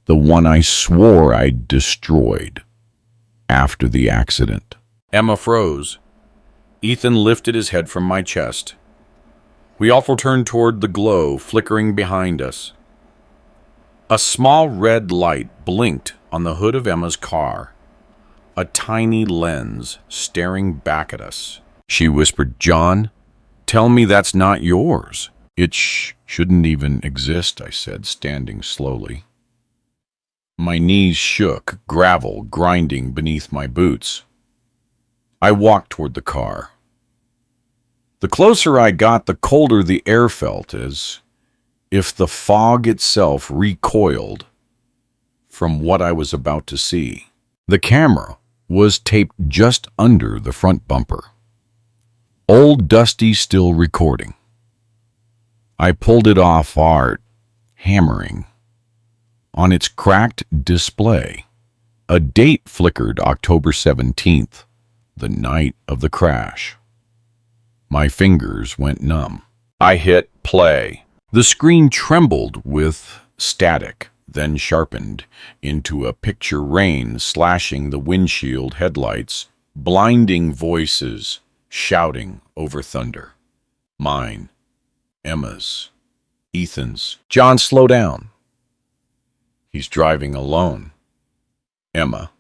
the one I swore I'd destroyed after the accident. Emma froze. Ethan lifted his head from my chest. We all turned toward the glow flickering behind us. A small red light blinked on the hood of Emma's car, a tiny lens staring back at us. She whispered, "John, tell me that's not yours." "It shouldn't even exist," I said, standing slowly. My knees shook, gravel grinding beneath my boots. I walked toward the car. The closer I got, the colder the air felt, as if the fog itself recoiled from what I was about to see. The camera was taped just under the front bumper. Old Dusty still recording. I pulled it off hard, hammering. On its cracked display, a date flickered, October 17th, the night of the crash. My fingers went numb. I hit play. The screen trembled with static, then sharpened into a picture rain slashing the windshield headlights, blinding voices shouting over thunder. Mine, Emma's, Ethan's. "John, slow down. He's driving alone." "Emma,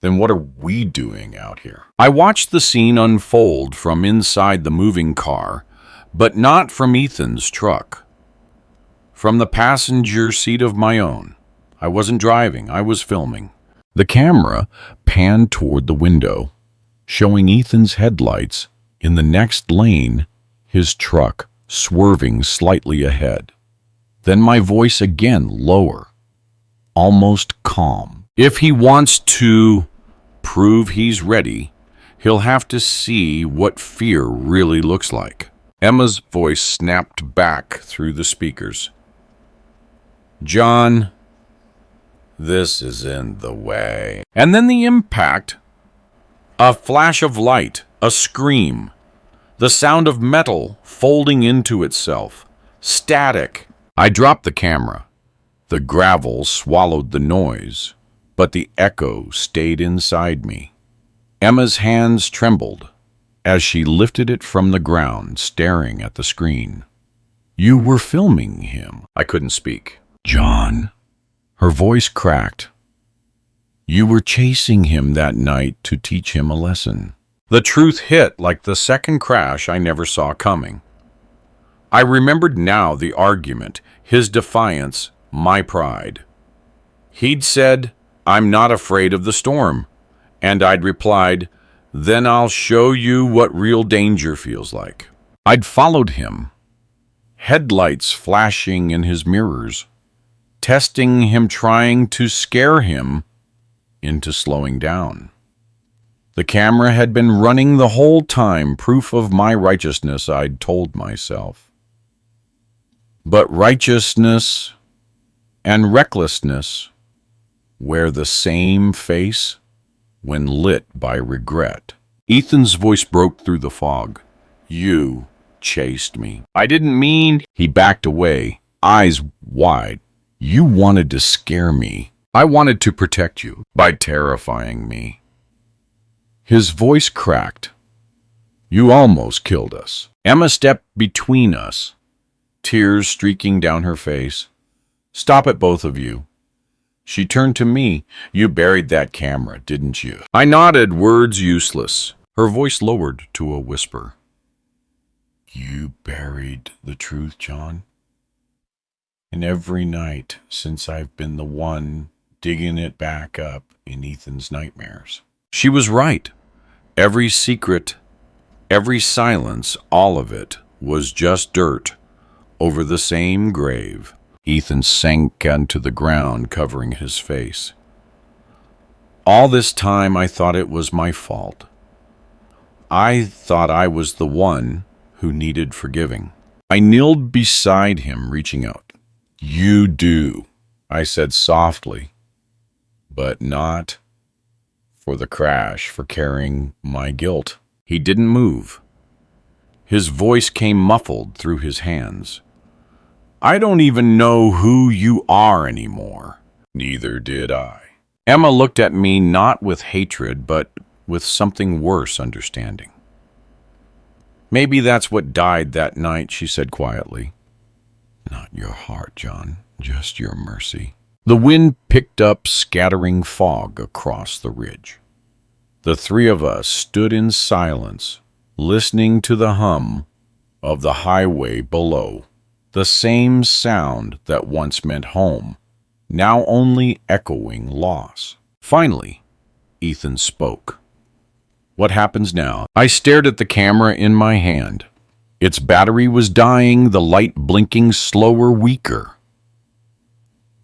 then what are we doing out here?" I watched the scene unfold from inside the moving car, but not from Ethan's truck. From the passenger seat of my own. I wasn't driving, I was filming. The camera panned toward the window, showing Ethan's headlights in the next lane, his truck swerving slightly ahead. Then my voice again, lower, almost calm. "If he wants to prove he's ready, he'll have to see what fear really looks like." Emma's voice snapped back through the speakers. "John, this is in the way." And then the impact. A flash of light, a scream, the sound of metal folding into itself, static. I dropped the camera. The gravel swallowed the noise, but the echo stayed inside me. Emma's hands trembled as she lifted it from the ground, staring at the screen. You were filming him. I couldn't speak. John. Her voice cracked. You were chasing him that night to teach him a lesson. The truth hit like the second crash I never saw coming. I remembered now the argument, his defiance, my pride. He'd said, I'm not afraid of the storm. And I'd replied, then I'll show you what real danger feels like. I'd followed him, headlights flashing in his mirrors, testing him, trying to scare him into slowing down. The camera had been running the whole time, proof of my righteousness, I'd told myself. But righteousness and recklessness wear the same face when lit by regret. Ethan's voice broke through the fog. You chased me. I didn't mean. He backed away, eyes wide. You wanted to scare me. I wanted to protect you by terrifying me. His voice cracked. You almost killed us. Emma stepped between us, tears streaking down her face. Stop it, both of you. She turned to me. You buried that camera, didn't you? I nodded, words useless. Her voice lowered to a whisper. You buried the truth, John? And every night since I've been the one digging it back up in Ethan's nightmares. She was right. Every secret, every silence, all of it was just dirt over the same grave. Ethan sank onto the ground, covering his face. All this time I thought it was my fault. I thought I was the one who needed forgiving. I kneeled beside him, reaching out. You do, I said softly, but not for the crash, for carrying my guilt. He didn't move. His voice came muffled through his hands. I don't even know who you are anymore. Neither did I. Emma looked at me not with hatred, but with something worse, understanding. Maybe that's what died that night, she said quietly. Not your heart, John, just your mercy. The wind picked up, scattering fog across the ridge. The three of us stood in silence, listening to the hum of the highway below. The same sound that once meant home, now only echoing loss. Finally, Ethan spoke. What happens now? I stared at the camera in my hand. Its battery was dying, the light blinking slower, weaker.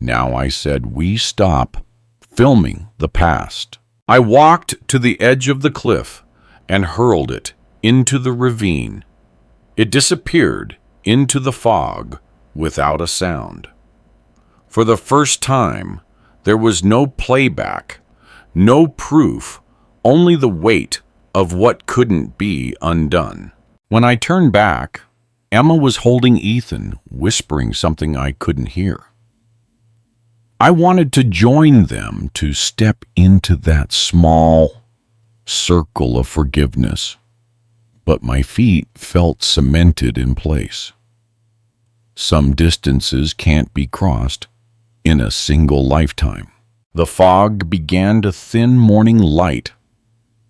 Now I said, we stop filming the past. I walked to the edge of the cliff and hurled it into the ravine. It disappeared into the fog without a sound. For the first time, there was no playback, no proof, only the weight of what couldn't be undone. When I turned back, Emma was holding Ethan, whispering something I couldn't hear. I wanted to join them, to step into that small circle of forgiveness, but my feet felt cemented in place. Some distances can't be crossed in a single lifetime. The fog began to thin morning light,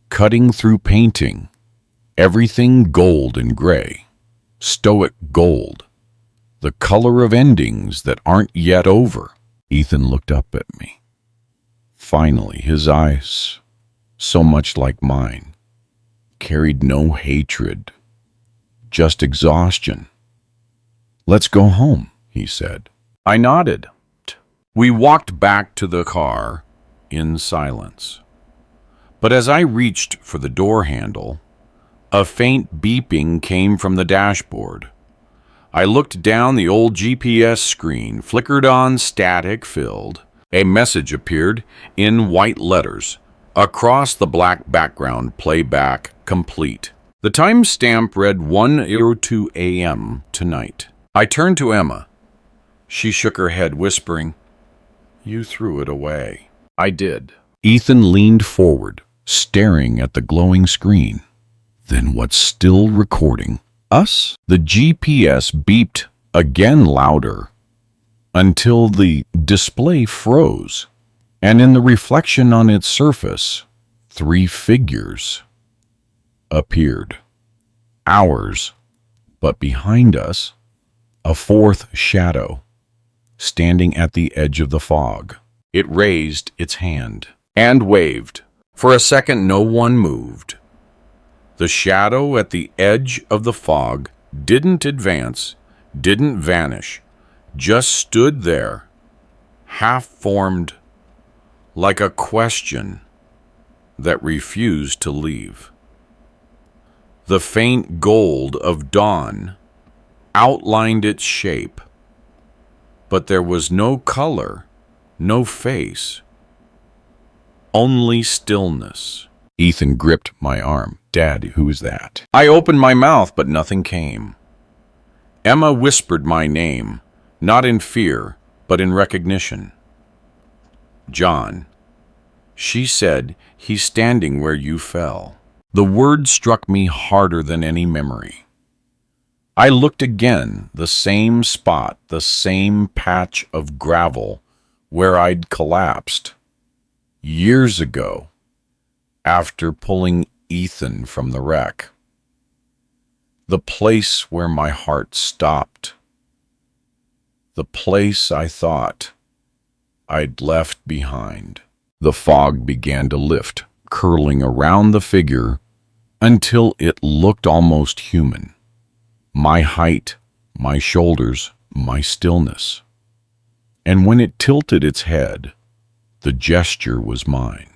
cutting through painting, everything gold and gray, stoic gold, the color of endings that aren't yet over. Ethan looked up at me. Finally, his eyes, so much like mine, carried no hatred, just exhaustion. Let's go home, he said. I nodded. We walked back to the car in silence. But as I reached for the door handle, a faint beeping came from the dashboard. I looked down. The old GPS screen flickered on, static filled. A message appeared in white letters. Across the black background, playback complete. The timestamp read 1:02 a.m. tonight. I turned to Emma. She shook her head, whispering, You threw it away. I did. Ethan leaned forward, staring at the glowing screen. Then what's still recording? Us? The GPS beeped again louder, until the display froze, and in the reflection on its surface, 3 figures appeared. Ours, but behind us, a 4th shadow, standing at the edge of the fog. It raised its hand and waved. For a second, no one moved. The shadow at the edge of the fog didn't advance, didn't vanish, just stood there, half-formed, like a question that refused to leave. The faint gold of dawn outlined its shape, but there was no color, no face, only stillness. Ethan gripped my arm. Dad, who is that? I opened my mouth, but nothing came. Emma whispered my name, not in fear, but in recognition. John. She said, he's standing where you fell. The word struck me harder than any memory. I looked again, the same spot, the same patch of gravel where I'd collapsed years ago after pulling Ethan from the wreck. The place where my heart stopped. The place I thought I'd left behind. The fog began to lift, curling around the figure until it looked almost human. My height, my shoulders, my stillness. And when it tilted its head, the gesture was mine.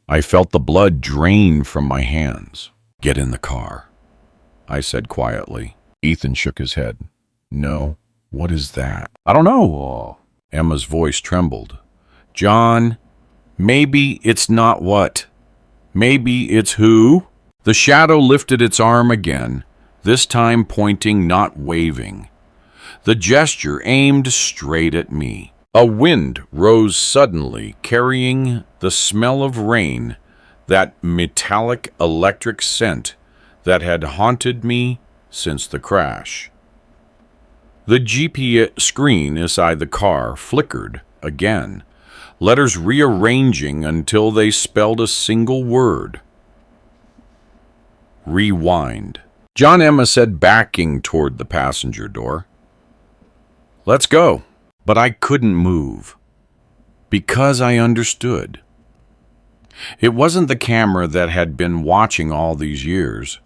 I felt the blood drain from my hands. Get in the car, I said quietly. Ethan shook his head. No, what is that? I don't know. Emma's voice trembled. John, maybe it's not what. Maybe it's who. The shadow lifted its arm again, this time pointing, not waving. The gesture aimed straight at me. A wind rose suddenly, carrying the smell of rain, that metallic electric scent that had haunted me since the crash. The GPS screen inside the car flickered again, letters rearranging until they spelled a single word. Rewind. John, Emma said, backing toward the passenger door. Let's go. But I couldn't move, because I understood. It wasn't the camera that had been watching all these years.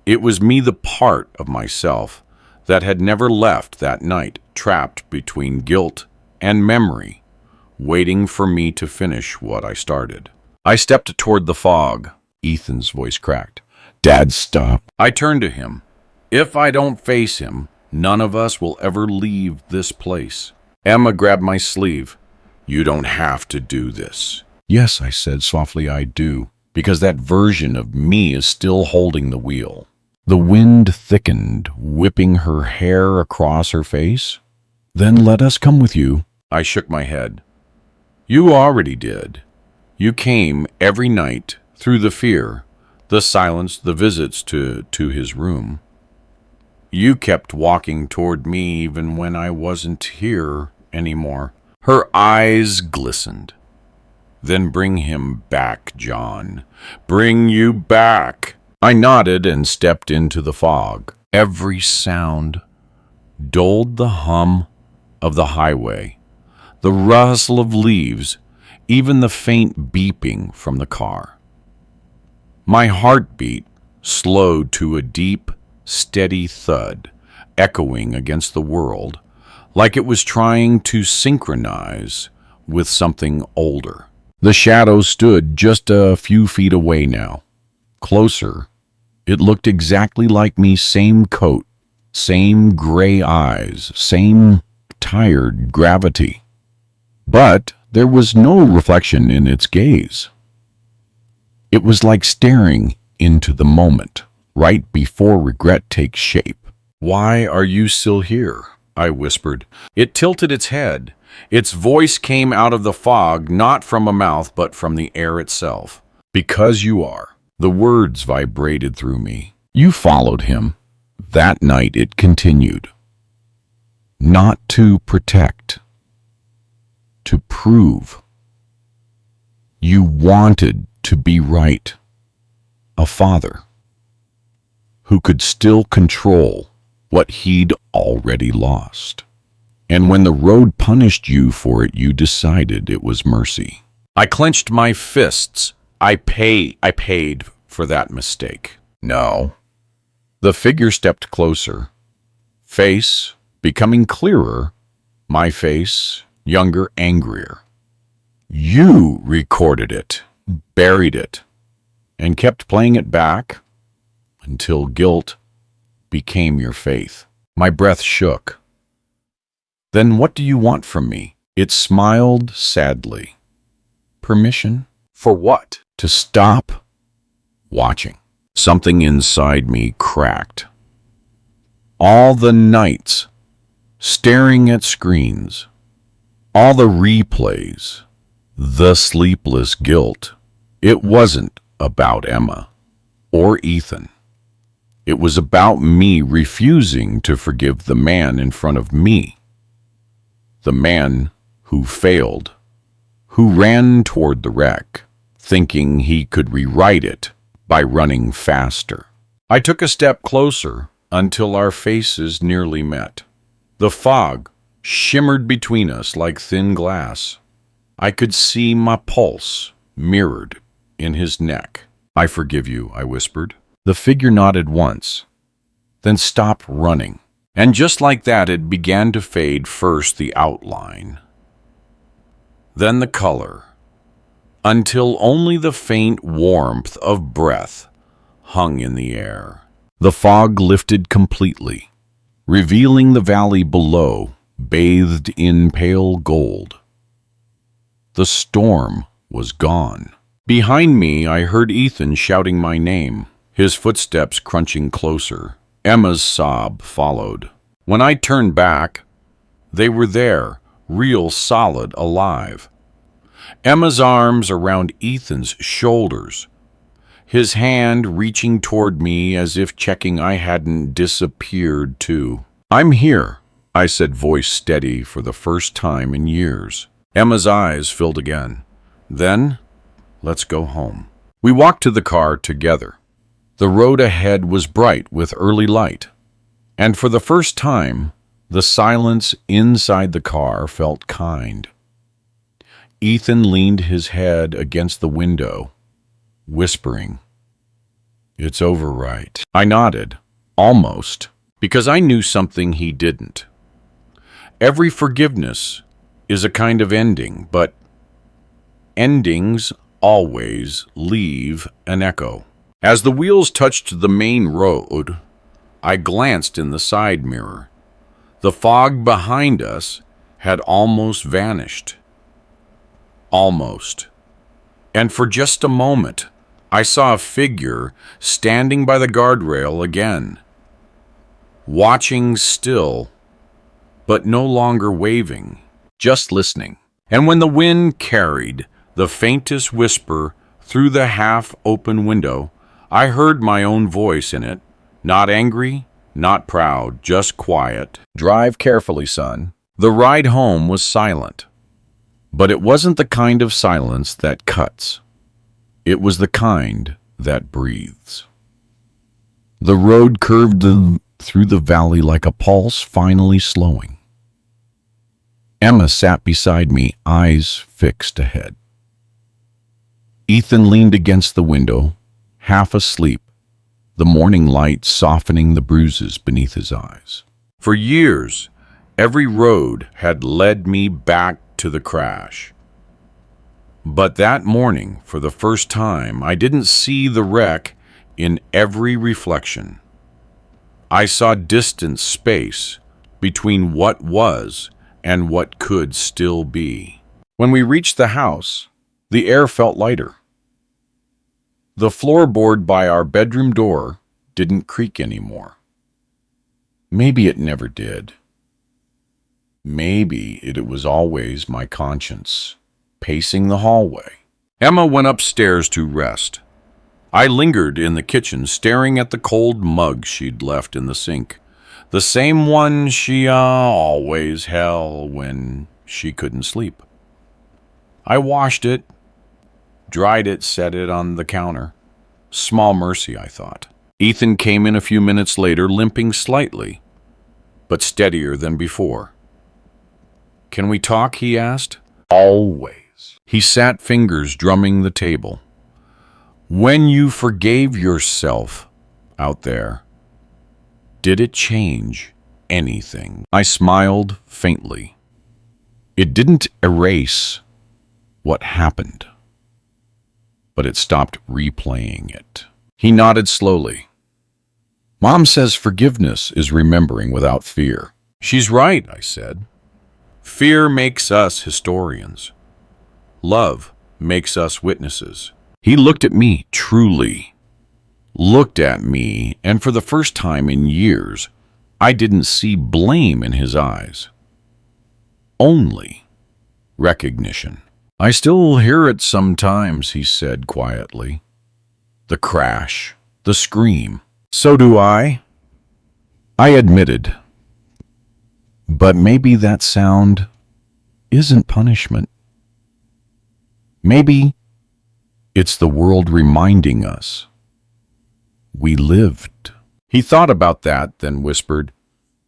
It was me, the part of myself that had never left that night, trapped between guilt and memory, waiting for me to finish what I started. I stepped toward the fog. Ethan's voice cracked. Dad, stop. I turned to him. If I don't face him, none of us will ever leave this place. Emma grabbed my sleeve. You don't have to do this. Yes, I said softly, I do, because that version of me is still holding the wheel. The wind thickened, whipping her hair across her face. Then let us come with you. I shook my head. You already did. You came every night through the fear, the silence, the visits to his room. You kept walking toward me even when I wasn't here anymore. Her eyes glistened. Then bring him back, John. Bring you back. I nodded and stepped into the fog. Every sound dulled the hum of the highway, the rustle of leaves, even the faint beeping from the car. My heartbeat slowed to a deep, steady thud, echoing against the world, like it was trying to synchronize with something older. The shadow stood just a few feet away now. Closer, it looked exactly like me, same coat, same gray eyes, same tired gravity. But there was no reflection in its gaze. It was like staring into the moment, right before regret takes shape. Why are you still here? I whispered. It tilted its head. Its voice came out of the fog, not from a mouth, but from the air itself. Because you are. The words vibrated through me. You followed him. That night it continued. not to protect, to prove. You wanted to be right, a father who could still control what he'd already lost. And when the road punished you for it, you decided it was mercy. I clenched my fists. I paid for that mistake. No. The figure stepped closer, face becoming clearer, my face younger, angrier. You recorded it, buried it, and kept playing it back until guilt became your faith. My breath shook. Then what do you want from me? It smiled sadly. Permission? For what? To stop watching. Something inside me cracked. All the nights staring at screens, all the replays, the sleepless guilt. It wasn't about Emma or Ethan. It was about me refusing to forgive the man in front of me. The man who failed, who ran toward the wreck, thinking he could rewrite it by running faster. I took a step closer until our faces nearly met. The fog shimmered between us like thin glass. I could see my pulse mirrored in his neck. I forgive you, I whispered. The figure nodded once, then stopped running. And just like that, it began to fade, first the outline, then the color, until only the faint warmth of breath hung in the air. The fog lifted completely, revealing the valley below, bathed in pale gold. The storm was gone. Behind me, I heard Ethan shouting my name, his footsteps crunching closer. Emma's sob followed. When I turned back, they were there, real, solid, alive. Emma's arms around Ethan's shoulders, his hand reaching toward me as if checking I hadn't disappeared too. I'm here, I said, voice steady for the first time in years. Emma's eyes filled again. Then, let's go home. We walked to the car together. The road ahead was bright with early light, and for the first time, the silence inside the car felt kind. Ethan leaned his head against the window, whispering, "It's over, right?" I nodded, almost, because I knew something he didn't. Every forgiveness is a kind of ending, but endings always leave an echo. As the wheels touched the main road, I glanced in the side mirror. The fog behind us had almost vanished. Almost. And for just a moment, I saw a figure standing by the guardrail again, watching still, but no longer waving, just listening. And when the wind carried the faintest whisper through the half-open window, I heard my own voice in it, not angry, not proud, just quiet. "Drive carefully, son." The ride home was silent, but it wasn't the kind of silence that cuts. It was the kind that breathes. The road curved through the valley like a pulse finally slowing. Emma sat beside me, eyes fixed ahead. Ethan leaned against the window, half asleep, the morning light softening the bruises beneath his eyes. For years, every road had led me back to the crash. But that morning, for the first time, I didn't see the wreck in every reflection. I saw distant space between what was and what could still be. When we reached the house, the air felt lighter. The floorboard by our bedroom door didn't creak anymore. Maybe it never did. Maybe it was always my conscience pacing the hallway. Emma went upstairs to rest. I lingered in the kitchen, staring at the cold mug she'd left in the sink. The same one she always held when she couldn't sleep. I washed it, dried it, set it on the counter. Small mercy, I thought. Ethan came in a few minutes later, limping slightly, but steadier than before. "Can we talk?" he asked. "Always." He sat, fingers drumming the table. "When you forgave yourself out there, did it change anything?" I smiled faintly. It didn't erase what happened, but it stopped replaying it. He nodded slowly. "Mom says forgiveness is remembering without fear." "She's right," I said. "Fear makes us historians. Love makes us witnesses." He looked at me, truly looked at me, and for the first time in years, I didn't see blame in his eyes. Only recognition. "I still hear it sometimes," he said quietly. "The crash, the scream." "So do I," I admitted. "But maybe that sound isn't punishment. Maybe it's the world reminding us we lived." He thought about that, then whispered,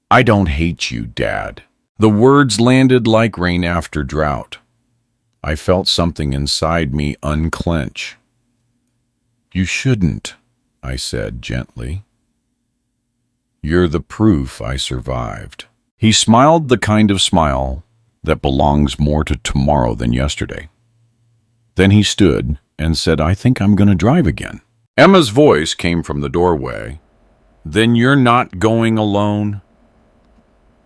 "I don't hate you, Dad." The words landed like rain after drought. I felt something inside me unclench. "You shouldn't," I said gently. "You're the proof I survived." He smiled, the kind of smile that belongs more to tomorrow than yesterday. Then he stood and said, "I think I'm going to drive again." Emma's voice came from the doorway. "Then you're not going alone?"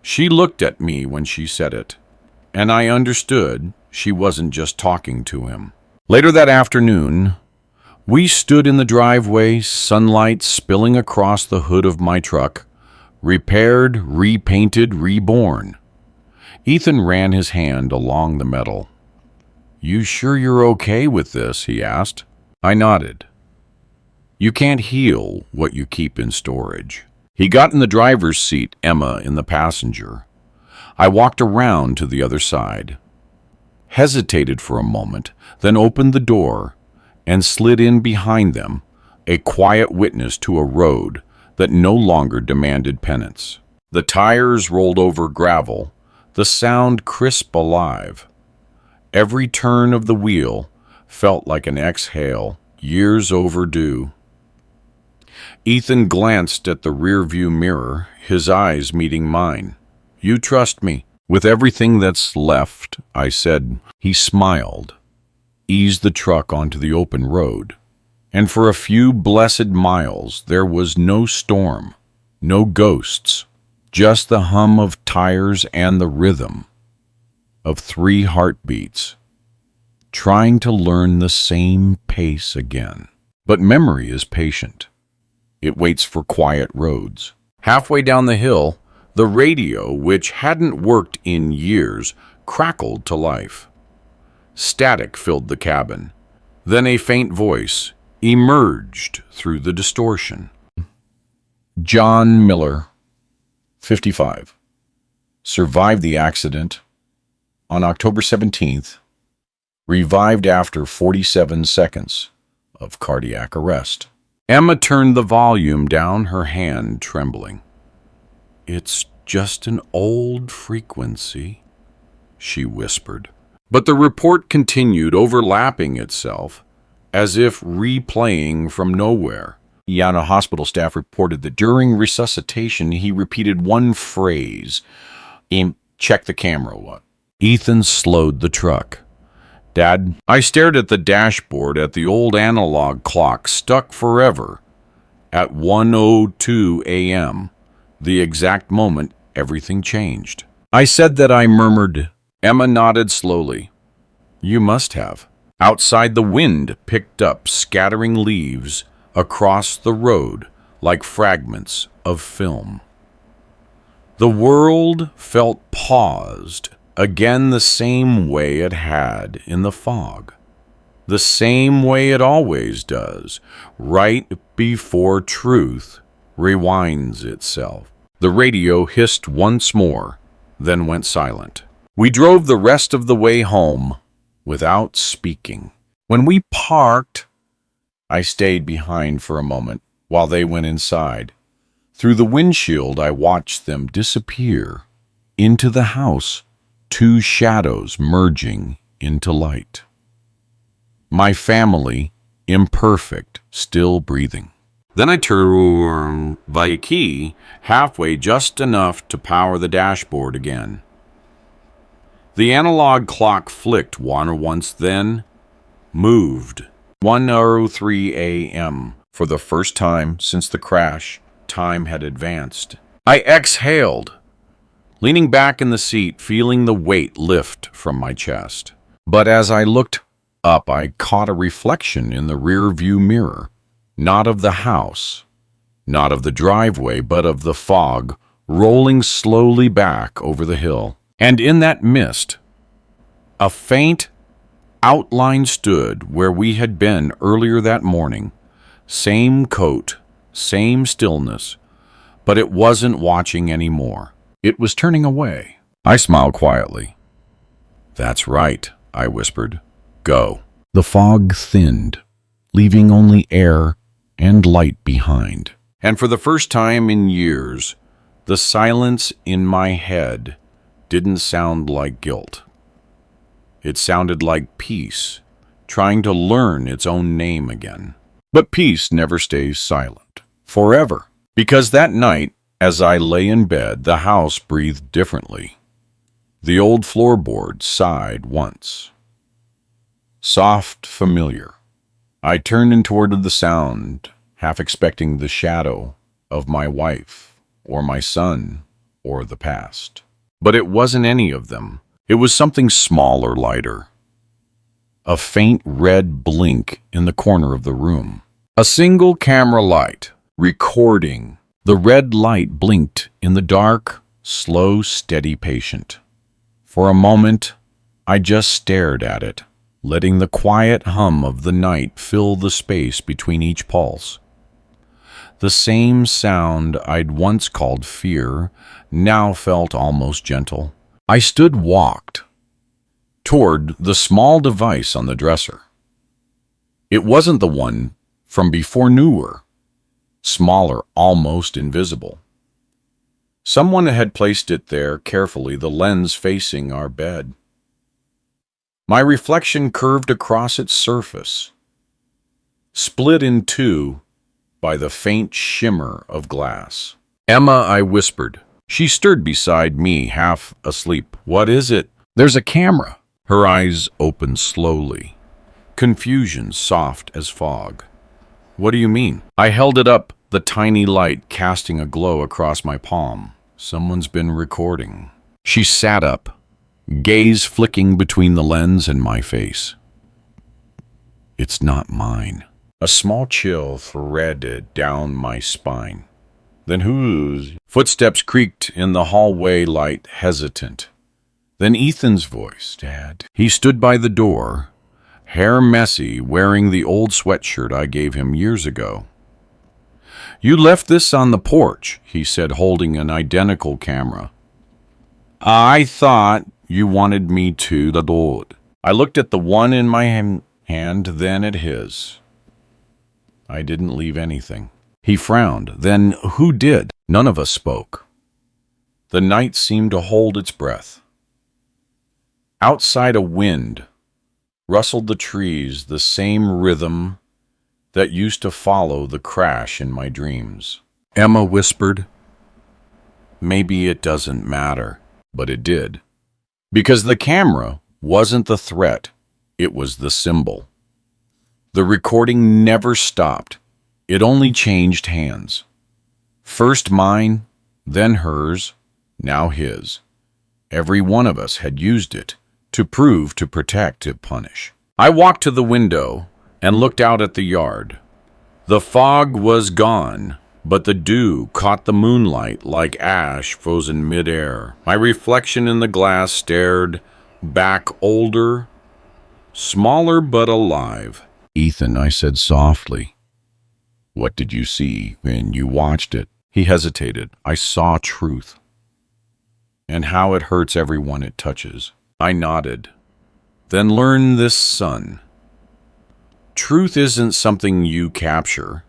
She looked at me when she said it, and I understood she wasn't just talking to him. Later that afternoon, we stood in the driveway, sunlight spilling across the hood of my truck, repaired, repainted, reborn. Ethan ran his hand along the metal. "You sure you're okay with this?" he asked. I nodded. "You can't heal what you keep in storage." He got in the driver's seat, Emma in the passenger. I walked around to the other side, hesitated for a moment, then opened the door and slid in behind them, a quiet witness to a road that no longer demanded penance. The tires rolled over gravel, the sound crisp alive. Every turn of the wheel felt like an exhale, years overdue. Ethan glanced at the rearview mirror, his eyes meeting mine. "You trust me with everything that's left," I said. He smiled, eased the truck onto the open road, and for a few blessed miles there was no storm, no ghosts, just the hum of tires and the rhythm of 3 heartbeats, trying to learn the same pace again. But memory is patient. It waits for quiet roads. Halfway down the hill, the radio, which hadn't worked in years, crackled to life. Static filled the cabin. Then a faint voice emerged through the distortion. "John Miller, 55, survived the accident on October 17th, revived after 47 seconds of cardiac arrest." Emma turned the volume down, her hand trembling. "It's just an old frequency," she whispered. But the report continued, overlapping itself, as if replaying from nowhere. Yana hospital staff reported that during resuscitation he repeated one phrase, "Check the camera, what?" Ethan slowed the truck. "Dad," I stared at the dashboard, at the old analog clock stuck forever at 1:02 a.m., the exact moment everything changed. I said that I murmured. Emma nodded slowly. "You must have." Outside, the wind picked up, scattering leaves across the road like fragments of film. The world felt paused, again the same way it had in the fog. The same way it always does, right before truth rewinds itself. The radio hissed once more, then went silent. We drove the rest of the way home without speaking. When we parked, I stayed behind for a moment while they went inside. Through the windshield, I watched them disappear into the house, two shadows merging into light. My family, imperfect, still breathing. Then I turned the key halfway, just enough to power the dashboard again. The analog clock flicked once, then moved. 1:03 a.m. For the first time since the crash, time had advanced. I exhaled, leaning back in the seat, feeling the weight lift from my chest. But as I looked up, I caught a reflection in the rear-view mirror. Not of the house, not of the driveway, but of the fog rolling slowly back over the hill. And in that mist, a faint outline stood where we had been earlier that morning. Same coat, same stillness, but it wasn't watching anymore. It was turning away. I smiled quietly. "That's right," I whispered. "Go." The fog thinned, leaving only air and light behind. And for the first time in years, the silence in my head didn't sound like guilt. It sounded like peace, trying to learn its own name again. But peace never stays silent, forever. Because that night, as I lay in bed, the house breathed differently. The old floorboard sighed once. Soft, familiar. I turned in toward the sound, half expecting the shadow of my wife, or my son, or the past. But it wasn't any of them. It was something smaller, lighter. A faint red blink in the corner of the room. A single camera light, recording. The red light blinked in the dark, slow, steady, patient. For a moment, I just stared at it, letting the quiet hum of the night fill the space between each pulse. The same sound I'd once called fear now felt almost gentle. I walked toward the small device on the dresser. It wasn't the one from before, newer, smaller, almost invisible. Someone had placed it there carefully, the lens facing our bed. My reflection curved across its surface, split in two by the faint shimmer of glass. "Emma," I whispered. She stirred beside me, half asleep. "What is it?" "There's a camera." Her eyes opened slowly, confusion soft as fog. "What do you mean?" I held it up, the tiny light casting a glow across my palm. "Someone's been recording." She sat up, gaze flicking between the lens and my face. "It's not mine." A small chill threaded down my spine. "Then whose?" Footsteps creaked in the hallway, light, hesitant. Then Ethan's voice. "Dad." He stood by the door, hair messy, wearing the old sweatshirt I gave him years ago. "You left this on the porch," he said, holding an identical camera. "I thought you wanted me to the door." I looked at the one in my hand, then at his. "I didn't leave anything." He frowned. "Then who did?" None of us spoke. The night seemed to hold its breath. Outside, a wind rustled the trees, the same rhythm that used to follow the crash in my dreams. Emma whispered, "Maybe it doesn't matter," but it did. Because the camera wasn't the threat, it was the symbol. The recording never stopped. It only changed hands. First mine, then hers, now his. Every one of us had used it to prove, to protect, to punish. I walked to the window and looked out at the yard. The fog was gone, but the dew caught the moonlight like ash frozen midair. My reflection in the glass stared back, older, smaller but alive. "Ethan," I said softly, "what did you see when you watched it?" He hesitated. I saw truth, and how it hurts everyone it touches. I nodded. Then learn this, son. Truth isn't something you capture.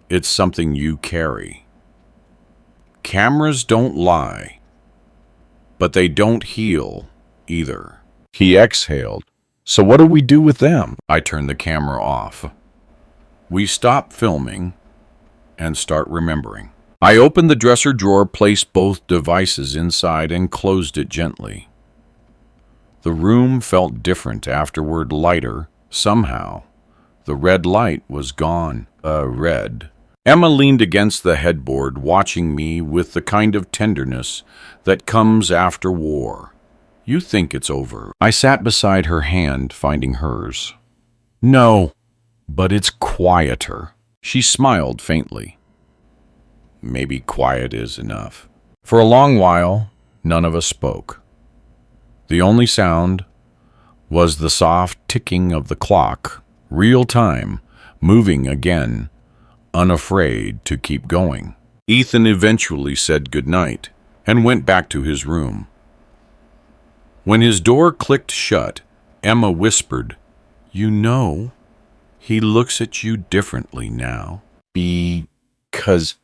It's something you carry. Cameras don't lie, but they don't heal either. He exhaled. So what do we do with them? I turned the camera off. We stop filming and start remembering. I opened the dresser drawer, placed both devices inside, and closed it gently. The room felt different afterward, lighter, somehow. The red light was gone. Red. Emma leaned against the headboard, watching me with the kind of tenderness that comes after war. You think it's over. I sat beside her, hand finding hers. No, but it's quieter. She smiled faintly. Maybe quiet is enough. For a long while, none of us spoke. The only sound was the soft ticking of the clock, real time, moving again, unafraid to keep going. Ethan eventually said goodnight and went back to his room. When his door clicked shut, Emma whispered, "You know, he looks at you differently now. Because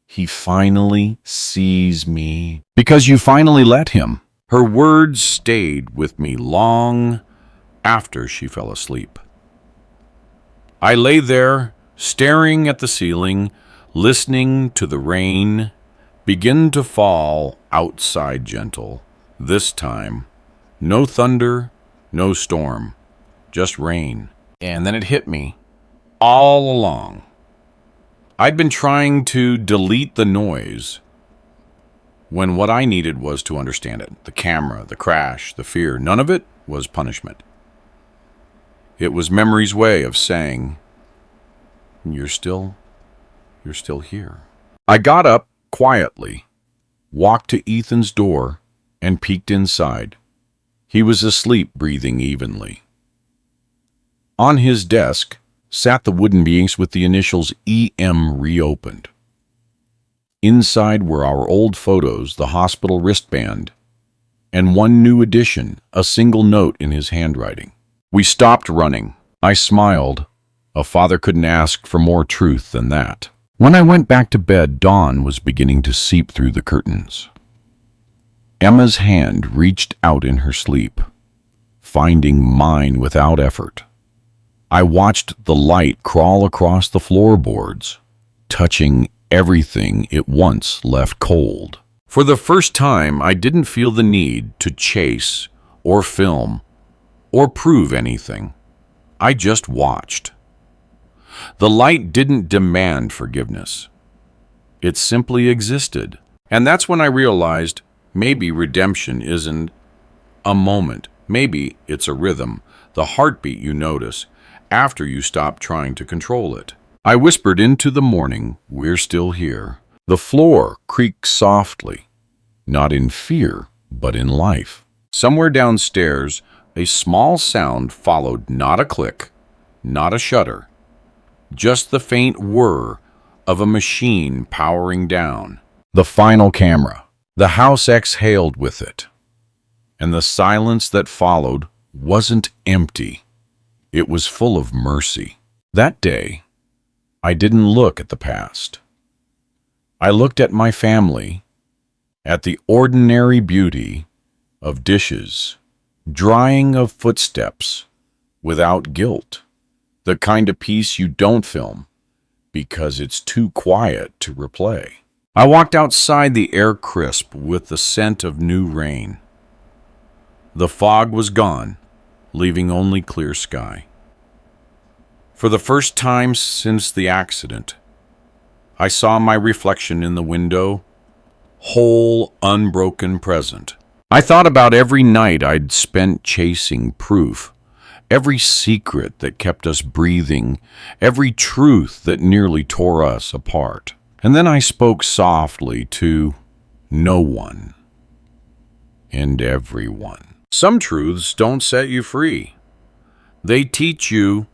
he finally sees me. Because you finally let him." Her words stayed with me long after she fell asleep. I lay there, staring at the ceiling, listening to the rain begin to fall outside gentle. This time, no thunder, no storm, just rain. And then it hit me, all along. I'd been trying to delete the noise when what I needed was to understand it. The camera, the crash, the fear, none of it was punishment. It was memory's way of saying, you're still here. I got up quietly, walked to Ethan's door, and peeked inside. He was asleep, breathing evenly. On his desk sat the wooden piece with the initials EM reopened. Inside were our old photos, the hospital wristband, and one new addition, a single note in his handwriting. We stopped running. I smiled. A father couldn't ask for more truth than that. When I went back to bed, dawn was beginning to seep through the curtains. Emma's hand reached out in her sleep, finding mine without effort. I watched the light crawl across the floorboards, touching everything it once left cold. For the first time, I didn't feel the need to chase or film or prove anything. I just watched. The light didn't demand forgiveness. It simply existed. And that's when I realized maybe redemption isn't a moment. Maybe it's a rhythm, the heartbeat you notice after you stop trying to control it. I whispered into the morning, we're still here. The floor creaked softly, not in fear, but in life. Somewhere downstairs, a small sound followed, not a click, not a shudder, just the faint whir of a machine powering down. The final camera. The house exhaled with it, and the silence that followed wasn't empty. It was full of mercy. That day, I didn't look at the past. I looked at my family, at the ordinary beauty of dishes, drying of footsteps without guilt, the kind of peace you don't film because it's too quiet to replay. I walked outside, the air crisp with the scent of new rain. The fog was gone, leaving only clear sky. For the first time since the accident, I saw my reflection in the window, whole, unbroken, present. I thought about every night I'd spent chasing proof, every secret that kept us breathing, every truth that nearly tore us apart. And then I spoke softly to no one and everyone. Some truths don't set you free. They teach you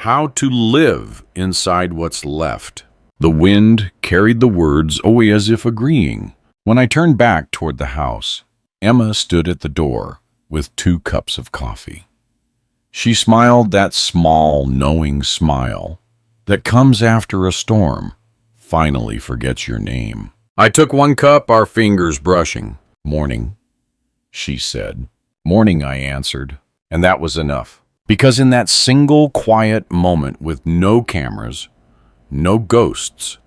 how to live inside what's left. The wind carried the words away as if agreeing. When I turned back toward the house, Emma stood at the door with 2 cups of coffee. She smiled that small, knowing smile that comes after a storm finally forgets your name. I took 1 cup, our fingers brushing. "Morning," she said. "Morning," I answered, and that was enough. Because in that single quiet moment with no cameras, no ghosts,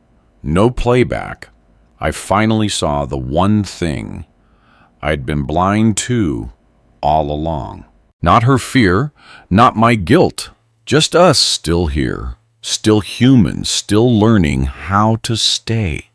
no playback, I finally saw the one thing I'd been blind to all along. Not her fear, not my guilt, just us still here, still human, still learning how to stay.